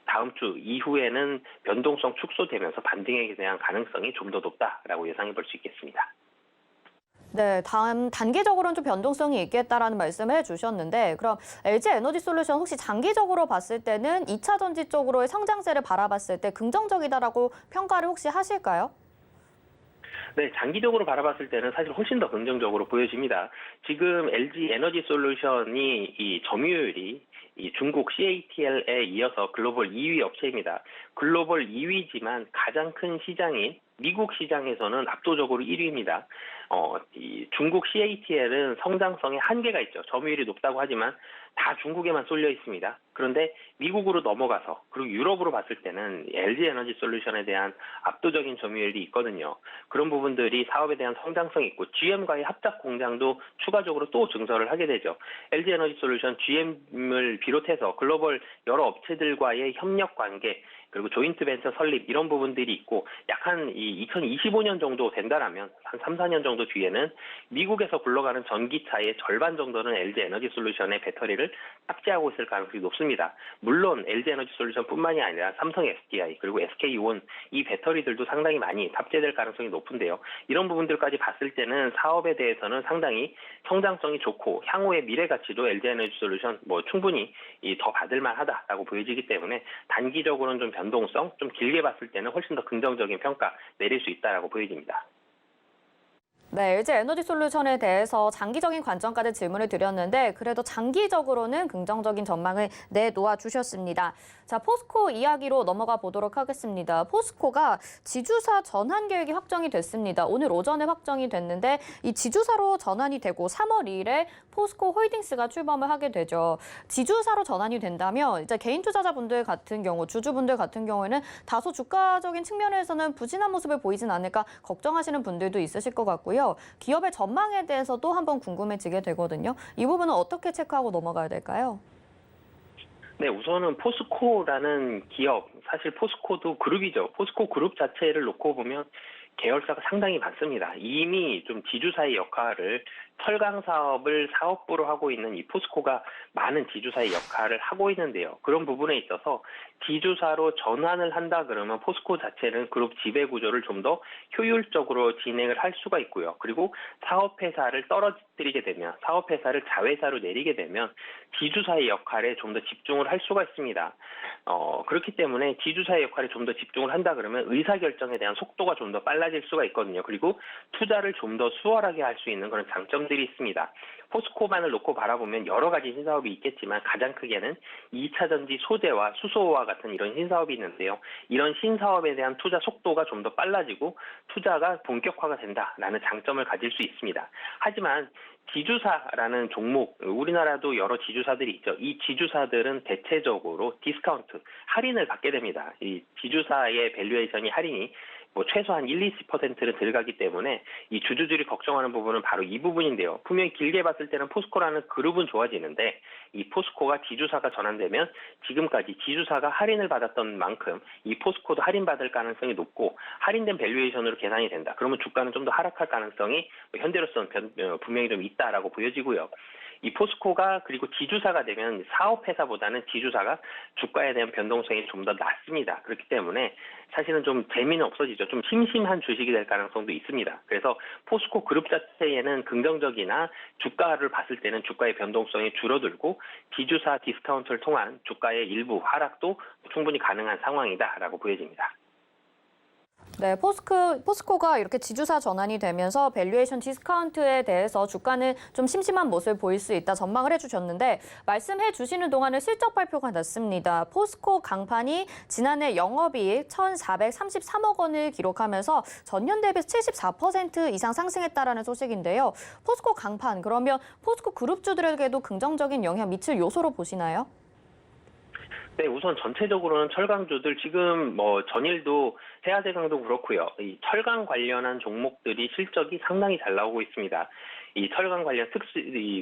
다음 주 이후에는 변동성 축소되면서 반등에 대한 가능성이 좀 더 높다라고 예상해 볼 수 있겠습니다. 네, 단기적으로는 좀 변동성이 있겠다라는 말씀을 해주셨는데 그럼 LG 에너지솔루션 혹시 장기적으로 봤을 때는 2차 전지 쪽으로의 성장세를 바라봤을 때 긍정적이다라고 평가를 혹시 하실까요? 네, 장기적으로 바라봤을 때는 사실 훨씬 더 긍정적으로 보여집니다. 지금 LG 에너지솔루션이 이 점유율이 이 중국 CATL에 이어서 글로벌 2위 업체입니다. 글로벌 2위지만 가장 큰 시장인 미국 시장에서는 압도적으로 1위입니다. 이 중국 CATL은 성장성에 한계가 있죠. 점유율이 높다고 하지만 다 중국에만 쏠려 있습니다. 그런데 미국으로 넘어가서 그리고 유럽으로 봤을 때는 LG 에너지 솔루션에 대한 압도적인 점유율이 있거든요. 그런 부분들이 사업에 대한 성장성이 있고 GM과의 합작 공장도 추가적으로 또 증설을 하게 되죠. LG 에너지 솔루션 GM을 비롯해서 글로벌 여러 업체들과의 협력 관계 그리고 조인트 벤처 설립 이런 부분들이 있고 약 한 2025년 정도 된다라면 한 3, 4년 정도 뒤에는 미국에서 굴러가는 전기차의 절반 정도는 LG 에너지 솔루션의 배터리를 탑재하고 있을 가능성이 높습니다. 물론 LG 에너지 솔루션뿐만이 아니라 삼성 SDI 그리고 SK온 이 배터리들도 상당히 많이 탑재될 가능성이 높은데요. 이런 부분들까지 봤을 때는 사업에 대해서는 상당히 성장성이 좋고 향후의 미래 가치도 LG 에너지 솔루션 충분히 더 받을만하다라고 보여지기 때문에 단기적으로는 좀 변동성, 좀 길게 봤을 때는 훨씬 더 긍정적인 평가 내릴 수 있다라고 보여집니다. 네, LG 에너지솔루션에 대해서 장기적인 관점까지 질문을 드렸는데 그래도 장기적으로는 긍정적인 전망을 내놓아 주셨습니다. 자, 포스코 이야기로 넘어가 보도록 하겠습니다. 포스코가 지주사 전환 계획이 확정이 됐습니다. 오늘 오전에 확정이 됐는데 이 지주사로 전환이 되고 3월 2일에 포스코 홀딩스가 출범을 하게 되죠. 지주사로 전환이 된다면 이제 개인 투자자분들 같은 경우, 주주분들 같은 경우에는 다소 주가적인 측면에서는 부진한 모습을 보이진 않을까 걱정하시는 분들도 있으실 것 같고요. 기업의 전망에 대해서도 한번 궁금해지게 되거든요. 이 부분은 어떻게 체크하고 넘어가야 될까요? 네, 우선은 포스코라는 기업, 사실 포스코도 그룹이죠. 포스코 그룹 자체를 놓고 보면 계열사가 상당히 많습니다. 이미 좀 지주사의 역할을 철강 사업을 사업부로 하고 있는 이 포스코가 많은 지주사의 역할을 하고 있는데요. 그런 부분에 있어서 지주사로 전환을 한다 그러면 포스코 자체는 그룹 지배 구조를 좀 더 효율적으로 진행을 할 수가 있고요. 그리고 사업회사를 떨어뜨리게 되면, 사업회사를 자회사로 내리게 되면 지주사의 역할에 좀 더 집중을 할 수가 있습니다. 그렇기 때문에 지주사의 역할에 좀 더 집중을 한다 그러면 의사결정에 대한 속도가 좀 더 빨라질 수가 있거든요. 그리고 투자를 좀 더 수월하게 할 수 있는 그런 장점들이 있습니다. 포스코만을 놓고 바라보면 여러 가지 신사업이 있겠지만 가장 크게는 2차 전지 소재와 수소와 같은 이런 신사업이 있는데요. 이런 신사업에 대한 투자 속도가 좀 더 빨라지고 투자가 본격화가 된다라는 장점을 가질 수 있습니다. 하지만 지주사라는 종목, 우리나라도 여러 지주사들이 있죠. 이 지주사들은 대체적으로 디스카운트, 할인을 받게 됩니다. 이 지주사의 밸류에이션이 할인이 최소한 1, 20%는 들어가기 때문에 이 주주들이 걱정하는 부분은 바로 이 부분인데요. 분명히 길게 봤을 때는 포스코라는 그룹은 좋아지는데 이 포스코가 지주사가 전환되면 지금까지 지주사가 할인을 받았던 만큼 이 포스코도 할인받을 가능성이 높고 할인된 밸류에이션으로 계산이 된다. 그러면 주가는 좀 더 하락할 가능성이 현재로서는 분명히 좀 있다라고 보여지고요. 이 포스코가 그리고 지주사가 되면 사업회사보다는 지주사가 주가에 대한 변동성이 좀 더 낮습니다. 그렇기 때문에 사실은 좀 재미는 없어지죠. 좀 심심한 주식이 될 가능성도 있습니다. 그래서 포스코 그룹 자체에는 긍정적이나 주가를 봤을 때는 주가의 변동성이 줄어들고 지주사 디스카운트를 통한 주가의 일부 하락도 충분히 가능한 상황이다라고 보여집니다. 네, 포스코가 이렇게 지주사 전환이 되면서 밸류에이션 디스카운트에 대해서 주가는 좀 심심한 모습을 보일 수 있다 전망을 해주셨는데 말씀해 주시는 동안에 실적 발표가 났습니다. 포스코 강판이 지난해 영업이익 1,433억 원을 기록하면서 전년 대비해서 74% 이상 상승했다라는 소식인데요. 포스코 강판, 그러면 포스코 그룹주들에게도 긍정적인 영향 미칠 요소로 보시나요? 네, 우선 전체적으로는 철강주들 지금 전일도 해아제강도 그렇고요. 이 철강 관련한 종목들이 실적이 상당히 잘 나오고 있습니다. 이 철강 관련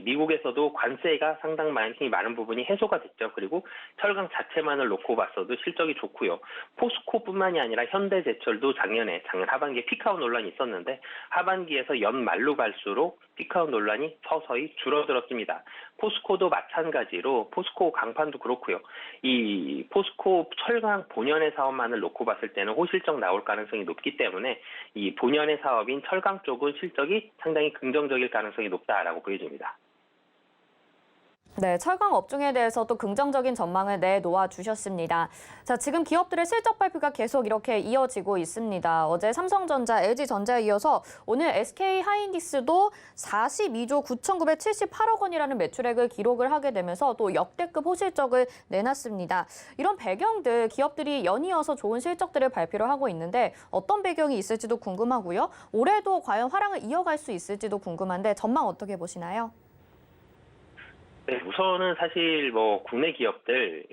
미국에서도 관세가 상당히 많은 부분이 해소가 됐죠. 그리고 철강 자체만을 놓고 봤어도 실적이 좋고요. 포스코뿐만이 아니라 현대제철도 작년 하반기에 피크아웃 논란이 있었는데 하반기에서 연말로 갈수록 피크아웃 논란이 서서히 줄어들었습니다. 포스코도 마찬가지로 포스코 강판도 그렇고요. 이 포스코 철강 본연의 사업만을 놓고 봤을 때는 호실적 나올 가능성이 높기 때문에 이 본연의 사업인 철강 쪽은 실적이 상당히 긍정적일 가능성이 높다라고 보여집니다. 네, 철강 업종에 대해서도 긍정적인 전망을 내놓아 주셨습니다. 자, 지금 기업들의 실적 발표가 계속 이렇게 이어지고 있습니다. 어제 삼성전자, LG전자에 이어서 오늘 SK하이닉스도 42조 9,978억 원이라는 매출액을 기록을 하게 되면서 또 역대급 호실적을 내놨습니다. 이런 배경들 기업들이 연이어서 좋은 실적들을 발표를 하고 있는데 어떤 배경이 있을지도 궁금하고요. 올해도 과연 화랑을 이어갈 수 있을지도 궁금한데 전망 어떻게 보시나요? 네, 우선은 사실 국내 기업들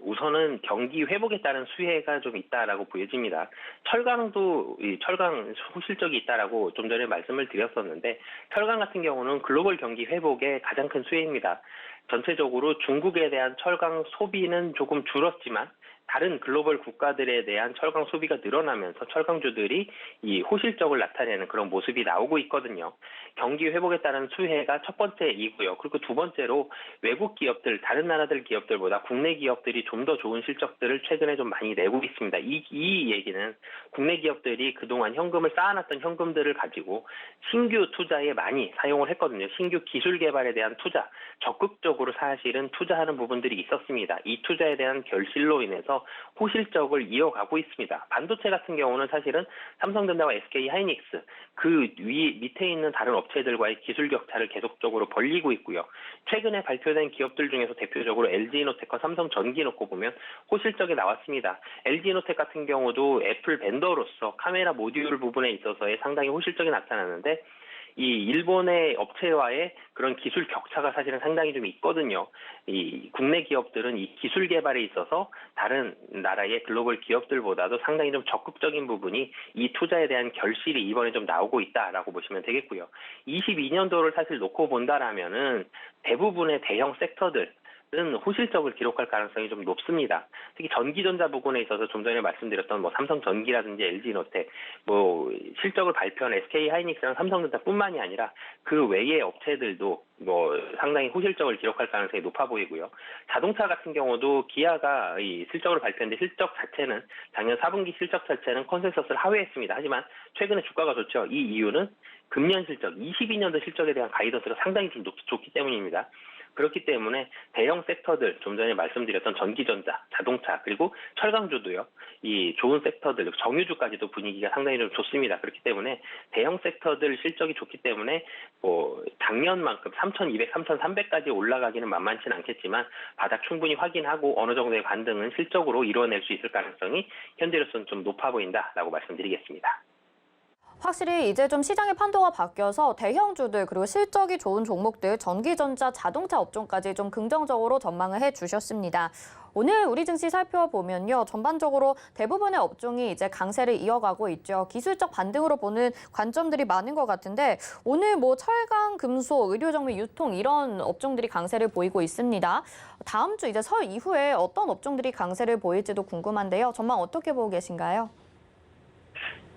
우선은 경기 회복에 따른 수혜가 좀 있다라고 보여집니다. 철강도 철강 호실적이 있다라고 좀 전에 말씀을 드렸었는데 철강 같은 경우는 글로벌 경기 회복에 가장 큰 수혜입니다. 전체적으로 중국에 대한 철강 소비는 조금 줄었지만 다른 글로벌 국가들에 대한 철강 소비가 늘어나면서 철강주들이 이 호실적을 나타내는 그런 모습이 나오고 있거든요. 경기 회복에 따른 수혜가 첫 번째이고요. 그리고 두 번째로 외국 기업들, 다른 나라들 기업들보다 국내 기업들이 좀 더 좋은 실적들을 최근에 좀 많이 내고 있습니다. 이 얘기는 국내 기업들이 그동안 현금을 쌓아놨던 현금들을 가지고 신규 투자에 많이 사용을 했거든요. 신규 기술 개발에 대한 투자, 적극적으로 사실은 투자하는 부분들이 있었습니다. 이 투자에 대한 결실로 인해서 호실적을 이어가고 있습니다. 반도체 같은 경우는 사실은 삼성전자와 SK하이닉스 그 밑에 있는 다른 업체들과의 기술 격차를 계속적으로 벌리고 있고요. 최근에 발표된 기업들 중에서 대표적으로 LG이노텍과 삼성전기 놓고 보면 호실적이 나왔습니다. LG이노텍 같은 경우도 애플 벤더로서 카메라 모듈 부분에 있어서의 상당히 호실적이 나타났는데 이 일본의 업체와의 그런 기술 격차가 사실은 상당히 좀 있거든요. 이 국내 기업들은 이 기술 개발에 있어서 다른 나라의 글로벌 기업들보다도 상당히 좀 적극적인 부분이 이 투자에 대한 결실이 이번에 좀 나오고 있다라고 보시면 되겠고요. 22년도를 사실 놓고 본다라면은 대부분의 대형 섹터들 은 호실적을 기록할 가능성이 좀 높습니다. 특히 전기전자 부분에 있어서 좀 전에 말씀드렸던 삼성전기라든지 LG이노텍, 실적을 발표한 SK하이닉스랑 삼성전자뿐만이 아니라 그 외의 업체들도 상당히 호실적을 기록할 가능성이 높아 보이고요. 자동차 같은 경우도 기아가 이 실적을 발표했는데 실적 자체는 작년 4분기 실적 자체는 컨센서스를 하회했습니다. 하지만 최근에 주가가 좋죠. 이 이유는 금년 실적, 22년도 실적에 대한 가이던스가 상당히 좀 좋기 때문입니다. 그렇기 때문에 대형 섹터들, 좀 전에 말씀드렸던 전기전자, 자동차, 그리고 철강주도요. 이 좋은 섹터들, 정유주까지도 분위기가 상당히 좀 좋습니다. 그렇기 때문에 대형 섹터들 실적이 좋기 때문에 작년만큼 3,200, 3,300까지 올라가기는 만만치는 않겠지만 바닥 충분히 확인하고 어느 정도의 반등은 실적으로 이루어낼 수 있을 가능성이 현재로서는 좀 높아 보인다라고 말씀드리겠습니다. 확실히 이제 좀 시장의 판도가 바뀌어서 대형주들 그리고 실적이 좋은 종목들 전기전자 자동차 업종까지 좀 긍정적으로 전망을 해주셨습니다. 오늘 우리 증시 살펴보면요. 전반적으로 대부분의 업종이 이제 강세를 이어가고 있죠. 기술적 반등으로 보는 관점들이 많은 것 같은데 오늘 철강, 금속, 의료정밀, 유통 이런 업종들이 강세를 보이고 있습니다. 다음 주 이제 설 이후에 어떤 업종들이 강세를 보일지도 궁금한데요. 전망 어떻게 보고 계신가요?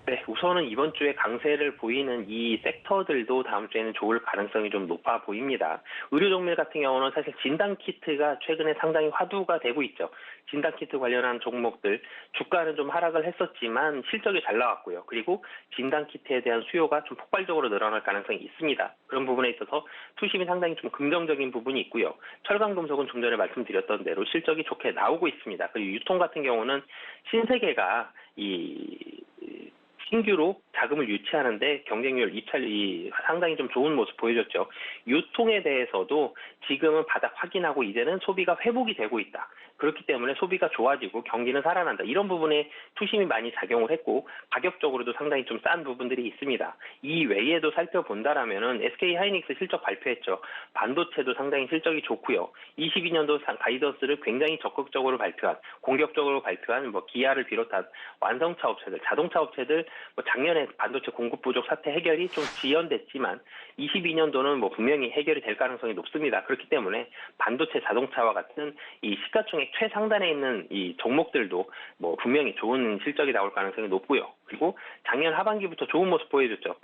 네, 우선은 이번 주에 강세를 보이는 이 섹터들도 다음 주에는 좋을 가능성이 좀 높아 보입니다. 의료정밀 같은 경우는 사실 진단키트가 최근에 상당히 화두가 되고 있죠. 진단키트 관련한 종목들, 주가는 좀 하락을 했었지만 실적이 잘 나왔고요. 그리고 진단키트에 대한 수요가 좀 폭발적으로 늘어날 가능성이 있습니다. 그런 부분에 있어서 투심이 상당히 좀 긍정적인 부분이 있고요. 철강금속은 좀 전에 말씀드렸던 대로 실적이 좋게 나오고 있습니다. 그리고 유통 같은 경우는 신세계가 신규로 자금을 유치하는데 경쟁률 입찰이 상당히 좀 좋은 모습 보여줬죠. 유통에 대해서도 지금은 바닥 확인하고 이제는 소비가 회복이 되고 있다. 그렇기 때문에 소비가 좋아지고 경기는 살아난다. 이런 부분에 투심이 많이 작용을 했고 가격적으로도 상당히 좀 싼 부분들이 있습니다. 이 외에도 살펴본다라면은 SK하이닉스 실적 발표했죠. 반도체도 상당히 실적이 좋고요. 22년도 가이던스를 굉장히 적극적으로 발표한, 공격적으로 발표한 기아를 비롯한 완성차 업체들, 자동차 업체들 뭐 작년에 반도체 공급 부족 사태 해결이 좀 지연됐지만 22년도는 뭐 분명히 해결이 될 가능성이 높습니다. 그렇기 때문에 반도체, 자동차와 같은 이 시가총액 최상단에 있는 이 종목들도 뭐 분명히 좋은 실적이 나올 가능성이 높고요. 그리고 작년 하반기부터 좋은 모습 보여줬죠.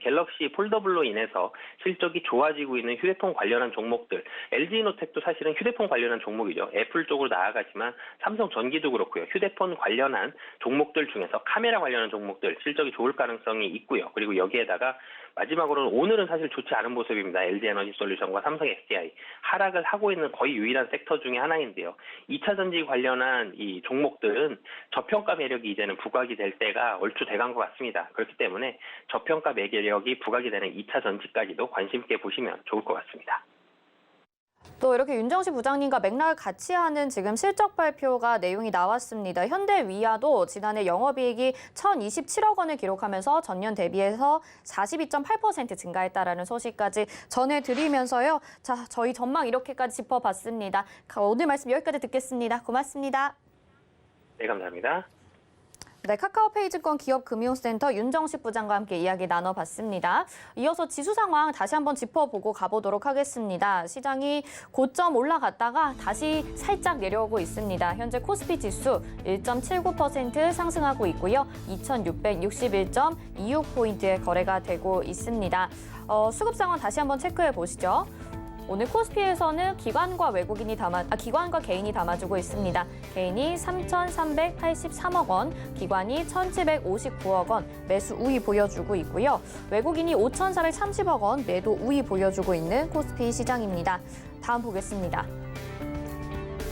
갤럭시 폴더블로 인해서 실적이 좋아지고 있는 휴대폰 관련한 종목들, LG노텍도 사실은 휴대폰 관련한 종목이죠. 애플 쪽으로 나아가지만 삼성전기도 그렇고요. 휴대폰 관련한 종목들 중에서 카메라 관련한 종목들 실적이 좋을 가능성이 있고요. 그리고 여기에다가 마지막으로는 오늘은 사실 좋지 않은 모습입니다. LG에너지솔루션과 삼성 SDI 하락을 하고 있는 거의 유일한 섹터 중에 하나인데요. 2차 전지 관련한 이 종목들은 저평가 매력이 이제는 부각이 될 때가 얼추 돼간 것 같습니다. 그렇기 때문에 저평가 매력이 부각이 되는 2차 전지까지도 관심 있게 보시면 좋을 것 같습니다. 또 이렇게 윤정식 부장님과 맥락을 같이 하는 지금 실적 발표가 내용이 나왔습니다. 현대위아도 지난해 영업이익이 1,027억 원을 기록하면서 전년 대비해서 42.8% 증가했다라는 소식까지 전해드리면서요. 자, 저희 전망 이렇게까지 짚어봤습니다. 오늘 말씀 여기까지 듣겠습니다. 고맙습니다. 네, 감사합니다. 네, 카카오페이증권 기업금융센터 윤정식 부장과 함께 이야기 나눠봤습니다. 이어서 지수 상황 다시 한번 짚어보고 가보도록 하겠습니다. 시장이 고점 올라갔다가 다시 살짝 내려오고 있습니다. 현재 코스피 지수 1.79% 상승하고 있고요. 2,661.26포인트의 거래가 되고 있습니다. 수급 상황 다시 한번 체크해 보시죠. 오늘 코스피에서는 기관과 개인이 담아주고 있습니다. 개인이 3,383억 원, 기관이 1,759억 원 매수 우위 보여주고 있고요. 외국인이 5,430억 원 매도 우위 보여주고 있는 코스피 시장입니다. 다음 보겠습니다.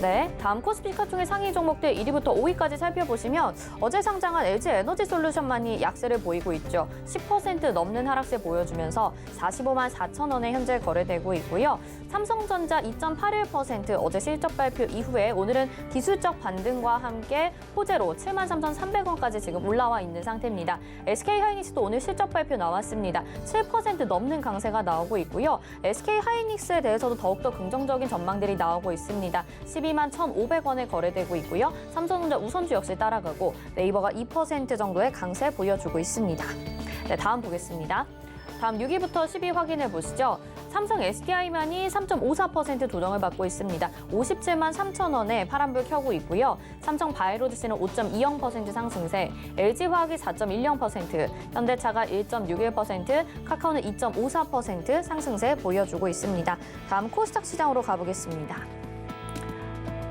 네, 다음 코스피 시가총액 상위 종목들 1위부터 5위까지 살펴보시면 어제 상장한 LG에너지솔루션만이 약세를 보이고 있죠. 10% 넘는 하락세 보여주면서 45만 4천 원에 현재 거래되고 있고요. 삼성전자 2.81% 어제 실적 발표 이후에 오늘은 기술적 반등과 함께 호재로 73,300원까지 지금 올라와 있는 상태입니다. SK하이닉스도 오늘 실적 발표 나왔습니다. 7% 넘는 강세가 나오고 있고요. SK하이닉스에 대해서도 더욱더 긍정적인 전망들이 나오고 있습니다. 12만 1,500원에 거래되고 있고요. 삼성전자 우선주 역시 따라가고 네이버가 2% 정도의 강세 보여주고 있습니다. 네, 다음 보겠습니다. 다음 6위부터 10위 확인해 보시죠. 삼성 SDI만이 3.54% 조정을 받고 있습니다. 57만 3천 원에 파란불 켜고 있고요. 삼성 바이오로직스는 5.20% 상승세, LG화학이 4.10%, 현대차가 1.61%, 카카오는 2.54% 상승세 보여주고 있습니다. 다음 코스닥 시장으로 가보겠습니다.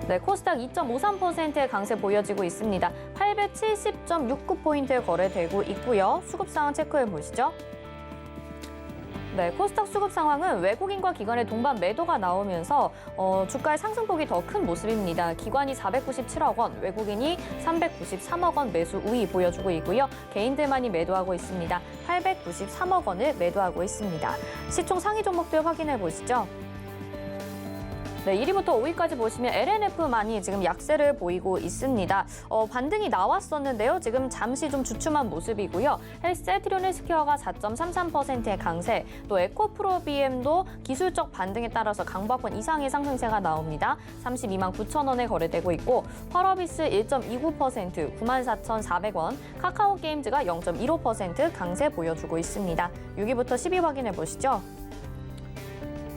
네, 코스닥 2.53%의 강세 보여지고 있습니다. 870.69포인트에 거래되고 있고요. 수급 상황 체크해 보시죠. 네, 코스닥 수급 상황은 외국인과 기관의 동반 매도가 나오면서 주가의 상승폭이 더 큰 모습입니다. 기관이 497억 원, 외국인이 393억 원 매수 우위 보여주고 있고요. 개인들만이 매도하고 있습니다. 893억 원을 매도하고 있습니다. 시총 상위 종목들 확인해 보시죠. 네, 1위부터 5위까지 보시면 LNF만이 지금 약세를 보이고 있습니다. 반등이 나왔었는데요. 지금 잠시 좀 주춤한 모습이고요. 헬스트리온 헬스케어가 4.33%의 강세, 또 에코프로비엠도 기술적 반등에 따라서 강박권 이상의 상승세가 나옵니다. 32만 9천 원에 거래되고 있고, 펄어비스 1.29%, 94,400원, 카카오게임즈가 0.15% 강세 보여주고 있습니다. 6위부터 10위 확인해 보시죠.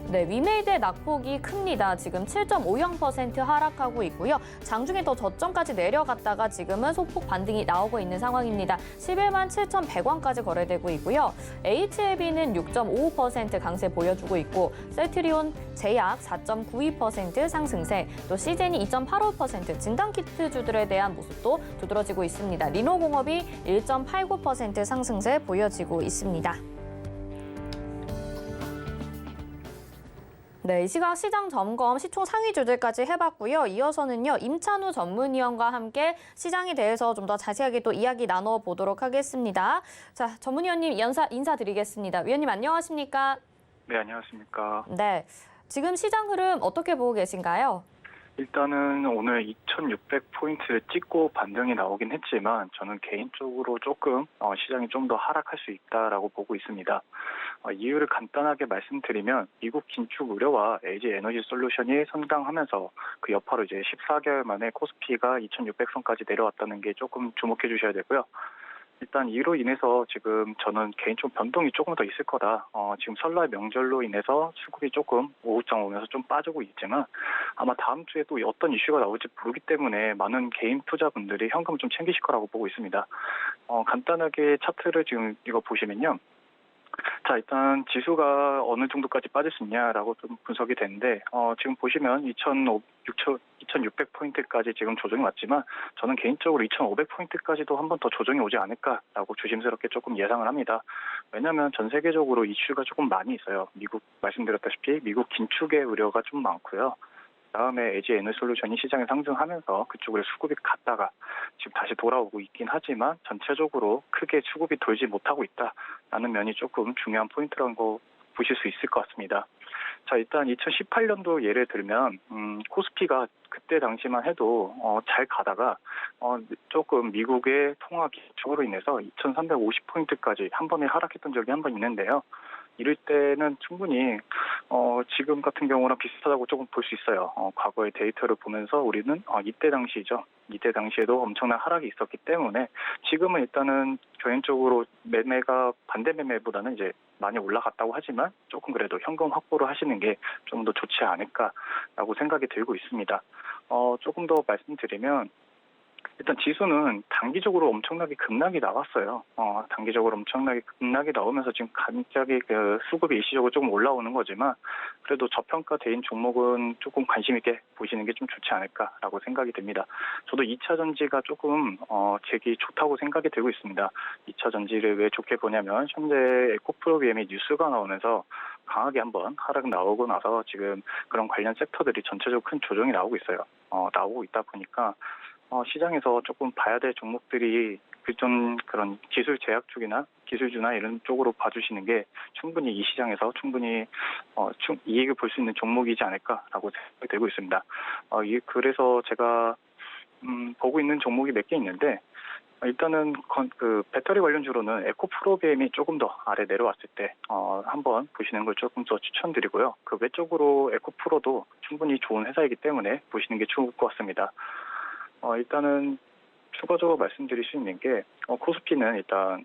네, 위메이드의 낙폭이 큽니다. 지금 7.50% 하락하고 있고요. 장중에 더 저점까지 내려갔다가 지금은 소폭 반등이 나오고 있는 상황입니다. 11만 7,100원까지 거래되고 있고요. HLB는 6.55% 강세 보여주고 있고, 셀트리온 제약 4.92% 상승세, 또 시젠이 2.85% 진단키트주들에 대한 모습도 두드러지고 있습니다. 리노공업이 1.89% 상승세 보여지고 있습니다. 네, 이 시각 시장 점검 시총 상위 주제까지 해봤고요. 이어서는요, 임찬우 전문위원과 함께 시장에 대해서 좀 더 자세하게 또 이야기 나눠보도록 하겠습니다. 자, 전문위원님 인사드리겠습니다. 위원님 안녕하십니까? 네, 안녕하십니까. 네, 지금 시장 흐름 어떻게 보고 계신가요? 일단은 오늘 2,600포인트 찍고 반등이 나오긴 했지만 저는 개인적으로 조금 시장이 좀 더 하락할 수 있다라고 보고 있습니다. 이유를 간단하게 말씀드리면 미국 긴축 우려와 LG에너지솔루션이 성장하면서 그 여파로 이제 14개월 만에 코스피가 2,600선까지 내려왔다는 게 조금 주목해 주셔야 되고요. 일단 이로 인해서 지금 저는 개인적으로 변동이 조금 더 있을 거다. 지금 설날 명절로 인해서 수급이 조금 오후장 오면서 좀 빠지고 있지만 아마 다음 주에 또 어떤 이슈가 나올지 모르기 때문에 많은 개인 투자분들이 현금을 좀 챙기실 거라고 보고 있습니다. 간단하게 차트를 지금 이거 보시면요. 자, 일단 지수가 어느 정도까지 빠질 수 있냐라고 좀 분석이 되는데, 지금 보시면 2,600포인트까지 지금 조정이 왔지만, 저는 개인적으로 2,500포인트까지도 한 번 더 조정이 오지 않을까라고 조심스럽게 조금 예상을 합니다. 왜냐하면 전 세계적으로 이슈가 조금 많이 있어요. 미국, 말씀드렸다시피 미국 긴축의 우려가 좀 많고요. 다음에 LG 에너솔루션이 시장에 상승하면서 그쪽으로 수급이 갔다가 지금 다시 돌아오고 있긴 하지만 전체적으로 크게 수급이 돌지 못하고 있다라는 면이 조금 중요한 포인트라는 거 보실 수 있을 것 같습니다. 자, 일단 2018년도 예를 들면 코스피가 그때 당시만 해도 잘 가다가 조금 미국의 통화 기축으로 인해서 2,350포인트까지 한 번에 하락했던 적이 한 번 있는데요. 이럴 때는 충분히 지금 같은 경우랑 비슷하다고 조금 볼 수 있어요. 과거의 데이터를 보면서 우리는 이때 당시에도 엄청난 하락이 있었기 때문에 지금은 일단은 개인적으로 매매가 반대 매매보다는 이제 많이 올라갔다고 하지만 조금 그래도 현금 확보를 하시는 게 좀 더 좋지 않을까라고 생각이 들고 있습니다. 조금 더 말씀드리면 일단 지수는 단기적으로 엄청나게 급락이 나왔어요. 단기적으로 엄청나게 급락이 나오면서 지금 갑자기 그 수급이 일시적으로 조금 올라오는 거지만 그래도 저평가된 종목은 조금 관심 있게 보시는 게 좀 좋지 않을까라고 생각이 듭니다. 저도 2차 전지가 조금 제기 좋다고 생각이 들고 있습니다. 2차 전지를 왜 좋게 보냐면 현재 에코프로비엠의 뉴스가 나오면서 강하게 한번 하락 나오고 나서 지금 그런 관련 섹터들이 전체적으로 큰 조정이 나오고 있어요. 나오고 있다 보니까 시장에서 조금 봐야 될 종목들이 좀 그런 기술 제약 쪽이나 기술주나 이런 쪽으로 봐주시는 게 충분히 이 시장에서 충분히 이익을 볼 수 있는 종목이지 않을까라고 생각이 들고 있습니다. 그래서 제가 보고 있는 종목이 몇 개 있는데 일단은 그 배터리 관련주로는 에코프로비엠이 조금 더 아래 내려왔을 때 한번 보시는 걸 조금 더 추천드리고요. 그 외적으로 에코프로도 충분히 좋은 회사이기 때문에 보시는 게 좋을 것 같습니다. 일단은 추가적으로 말씀드릴 수 있는 게 코스피는 일단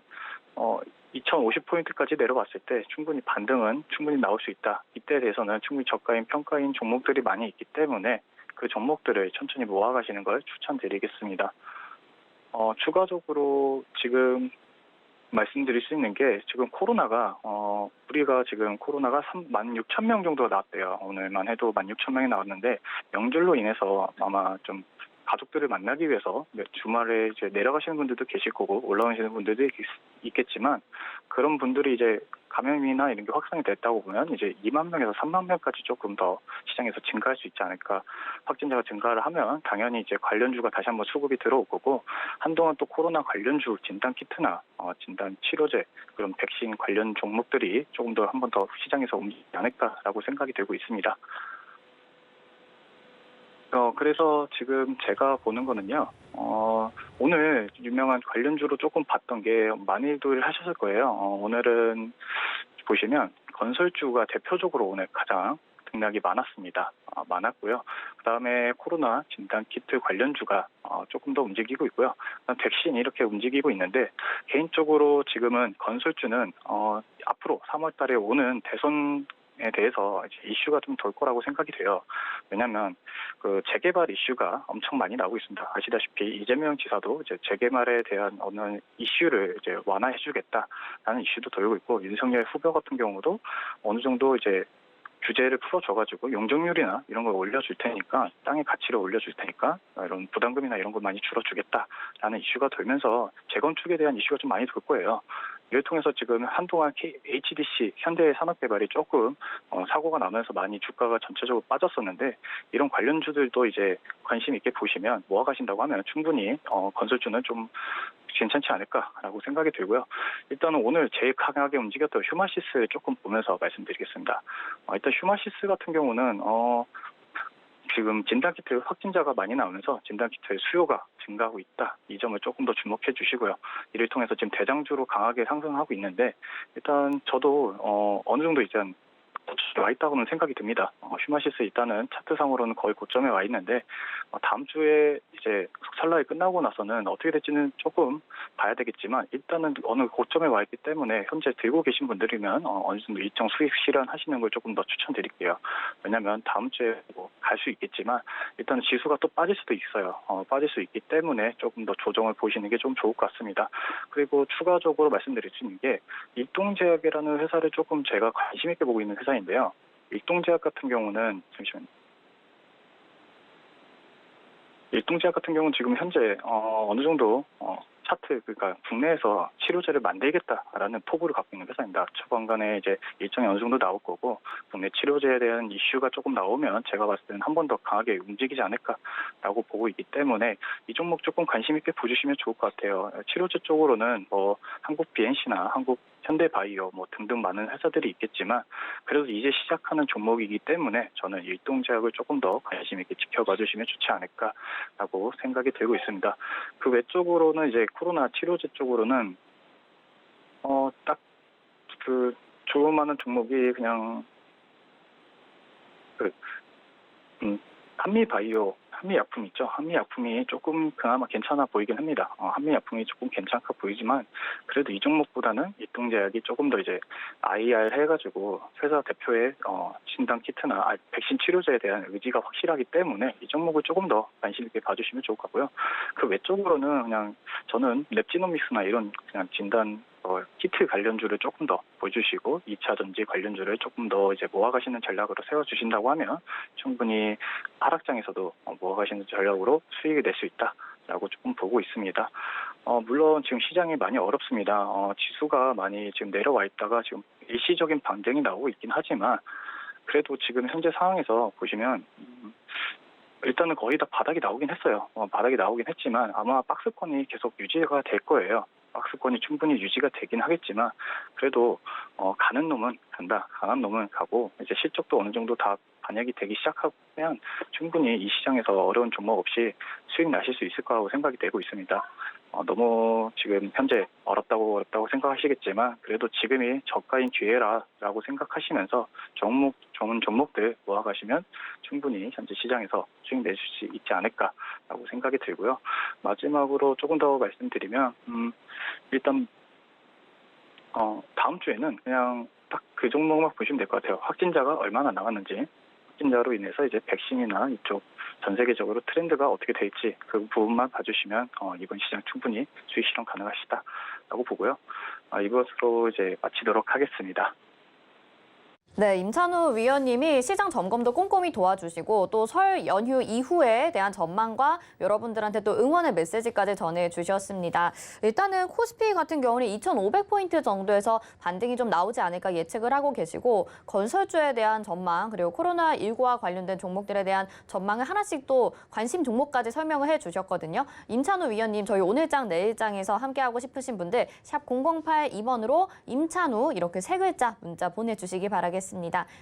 2,050포인트까지 내려왔을 때 충분히 반등은 충분히 나올 수 있다. 이때에 대해서는 충분히 저가인 평가인 종목들이 많이 있기 때문에 그 종목들을 천천히 모아가시는 걸 추천드리겠습니다. 추가적으로 지금 말씀드릴 수 있는 게 지금 코로나가 우리가 지금 코로나가 16,000명 정도가 나왔대요. 오늘만 해도 16,000명이 나왔는데 명절로 인해서 아마 좀 가족들을 만나기 위해서 주말에 이제 내려가시는 분들도 계실 거고 올라오시는 분들도 있겠지만 그런 분들이 이제 감염이나 이런 게 확산이 됐다고 보면 이제 2만 명에서 3만 명까지 조금 더 시장에서 증가할 수 있지 않을까. 확진자가 증가를 하면 당연히 이제 관련주가 다시 한번 수급이 들어올 거고 한동안 또 코로나 관련주 진단 키트나 진단 치료제 그런 백신 관련 종목들이 조금 더 한 번 더 시장에서 움직이지 않을까라고 생각이 들고 있습니다. 그래서 지금 제가 보는 거는요, 오늘 유명한 관련주로 조금 봤던 게 많이들 하셨을 거예요. 오늘은 보시면 건설주가 대표적으로 오늘 가장 등락이 많았습니다. 많았고요. 그 다음에 코로나 진단키트 관련주가 조금 더 움직이고 있고요. 그다음 백신 이렇게 움직이고 있는데 개인적으로 지금은 건설주는 앞으로 3월 달에 오는 대선에 대해서 이슈가 좀 돌 거라고 생각이 돼요. 왜냐하면 그 재개발 이슈가 엄청 많이 나오고 있습니다. 아시다시피 이재명 지사도 이제 재개발에 대한 어느 이슈를 이제 완화해주겠다라는 이슈도 돌고 있고 윤석열 후보 같은 경우도 어느 정도 이제 규제를 풀어줘가지고 용적률이나 이런 걸 올려줄 테니까 땅의 가치를 올려줄 테니까 이런 부담금이나 이런 걸 많이 줄여주겠다라는 이슈가 돌면서 재건축에 대한 이슈가 좀 많이 돌 거예요. 이를 통해서 지금 한동안 HDC 현대산업개발이 조금 사고가 나면서 많이 주가가 전체적으로 빠졌었는데 이런 관련주들도 이제 관심 있게 보시면 모아가신다고 하면 충분히 건설주는 좀 괜찮지 않을까라고 생각이 들고요. 일단은 오늘 제일 강하게 움직였던 휴마시스 조금 보면서 말씀드리겠습니다. 일단 휴마시스 같은 경우는 지금 진단키트 확진자가 많이 나오면서 진단키트의 수요가 증가하고 있다. 이 점을 조금 더 주목해 주시고요. 이를 통해서 지금 대장주로 강하게 상승하고 있는데 일단 저도 어느 정도 이제 와 있다고는 생각이 듭니다. 휴마시스 일단은 차트상으로는 거의 고점에 와 있는데 다음 주에 이제 설날이 끝나고 나서는 어떻게 될지는 조금 봐야 되겠지만 일단은 어느 고점에 와 있기 때문에 현재 들고 계신 분들이면 어느 정도 일정 수익 실현하시는 걸 조금 더 추천드릴게요. 왜냐하면 다음 주에 갈 수 있겠지만 일단은 지수가 또 빠질 수도 있어요. 빠질 수 있기 때문에 조금 더 조정을 보시는 게 좀 좋을 것 같습니다. 그리고 추가적으로 말씀드릴 수 있는 게 일동제약이라는 회사를 조금 제가 관심 있게 보고 있는 회사인데요. 일동제약 같은 경우는 잠시만요. 일동제약 같은 경우는 지금 현재 어느 정도 차트, 그러니까 국내에서 치료제를 만들겠다라는 포부를 갖고 있는 회사입니다. 조만간에 이제 일정이 어느 정도 나올 거고 국내 치료제에 대한 이슈가 조금 나오면 제가 봤을 때는 한 번 더 강하게 움직이지 않을까라고 보고 있기 때문에 이 종목 조금 관심 있게 보주시면 좋을 것 같아요. 치료제 쪽으로는 뭐 한국 BNC나 한국 현대바이오 뭐 등등 많은 회사들이 있겠지만 그래도 이제 시작하는 종목이기 때문에 저는 일동제약을 조금 더 관심 있게 지켜봐 주시면 좋지 않을까라고 생각이 들고 있습니다. 그 외쪽으로는 이제 코로나 치료제 쪽으로는 딱 그 조그마한 종목이 그냥 한미바이오, 한미약품 있죠. 한미약품이 조금 그나마 괜찮아 보이긴 합니다. 한미약품이 조금 괜찮게 보이지만 그래도 이 종목보다는 일동제약이 조금 더 이제 IR 해가지고 회사 대표의 진단 키트나 백신 치료제에 대한 의지가 확실하기 때문에 이 종목을 조금 더 관심 있게 봐주시면 좋을 것 같고요. 그 외쪽으로는 그냥 저는 랩지노믹스나 이런 그냥 진단 키트 관련주를 조금 더 보여주시고 2차 전지 관련주를 조금 더 이제 모아가시는 전략으로 세워주신다고 하면 충분히 하락장에서도 모아가시는 전략으로 수익을 낼 수 있다라고 조금 보고 있습니다. 물론 지금 시장이 많이 어렵습니다. 지수가 많이 지금 내려와 있다가 지금 일시적인 반등이 나오고 있긴 하지만 그래도 지금 현재 상황에서 보시면 일단은 거의 다 바닥이 나오긴 했어요. 바닥이 나오긴 했지만 아마 박스권이 계속 유지가 될 거예요. 박스권이 충분히 유지가 되긴 하겠지만 그래도 가는 놈은 간다. 강한 놈은 가고 이제 실적도 어느 정도 다 반영이 되기 시작하면 충분히 이 시장에서 어려운 종목 없이 수익 나실 수 있을 거라고 생각이 되고 있습니다. 너무 지금 현재 어렵다고 생각하시겠지만 그래도 지금이 저가인 기회라고 생각하시면서 좋은 종목들 모아가시면 충분히 현재 시장에서 수익 내실 수 있지 않을까라고 생각이 들고요. 마지막으로 조금 더 말씀드리면 일단 다음 주에는 그냥 딱 그 종목만 보시면 될 것 같아요. 확진자가 얼마나 나왔는지, 확진자로 인해서 이제 백신이나 이쪽 전 세계적으로 트렌드가 어떻게 될지 그 부분만 봐주시면 이번 시장 충분히 수익 실현 가능하시다라고 보고요. 이것으로 이제 마치도록 하겠습니다. 네, 임찬우 위원님이 시장 점검도 꼼꼼히 도와주시고 또 설 연휴 이후에 대한 전망과 여러분들한테 또 응원의 메시지까지 전해주셨습니다. 일단은 코스피 같은 경우는 2,500포인트 정도에서 반등이 좀 나오지 않을까 예측을 하고 계시고 건설주에 대한 전망 그리고 코로나19와 관련된 종목들에 대한 전망을 하나씩 또 관심 종목까지 설명을 해주셨거든요. 임찬우 위원님 저희 오늘장 내일장에서 함께하고 싶으신 분들 샵 0082번으로 임찬우 이렇게 세 글자 문자 보내주시기 바라겠습니다.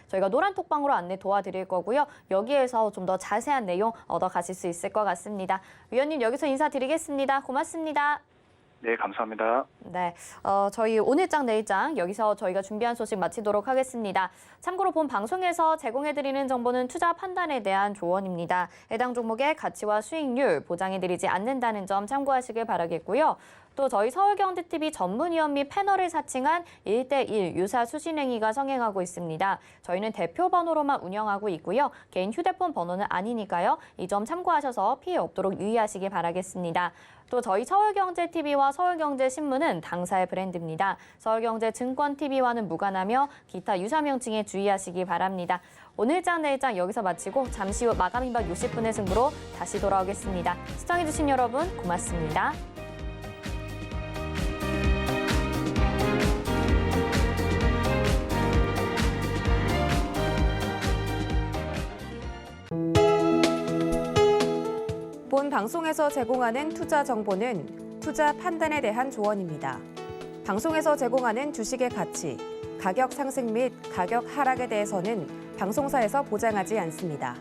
저희가 노란 톡방으로 안내 도와드릴 거고요. 여기에서 좀 더 자세한 내용 얻어가실 수 있을 것 같습니다. 위원님 여기서 인사드리겠습니다. 고맙습니다. 네, 감사합니다. 네, 저희 오늘장 내일장 여기서 저희가 준비한 소식 마치도록 하겠습니다. 참고로 본 방송에서 제공해드리는 정보는 투자 판단에 대한 조언입니다. 해당 종목의 가치와 수익률 보장해드리지 않는다는 점 참고하시길 바라겠고요. 또 저희 서울경제TV 전문위원 및 패널을 사칭한 1대1 유사 수신행위가 성행하고 있습니다. 저희는 대표 번호로만 운영하고 있고요. 개인 휴대폰 번호는 아니니까요. 이 점 참고하셔서 피해 없도록 유의하시기 바라겠습니다. 또 저희 서울경제TV와 서울경제신문은 당사의 브랜드입니다. 서울경제증권TV와는 무관하며 기타 유사 명칭에 주의하시기 바랍니다. 오늘장 내일장 여기서 마치고 잠시 후 마감 임박 60분의 승부로 다시 돌아오겠습니다. 시청해주신 여러분 고맙습니다. 본 방송에서 제공하는 투자 정보는 투자 판단에 대한 조언입니다. 방송에서 제공하는 주식의 가치, 가격 상승 및 가격 하락에 대해서는 방송사에서 보장하지 않습니다.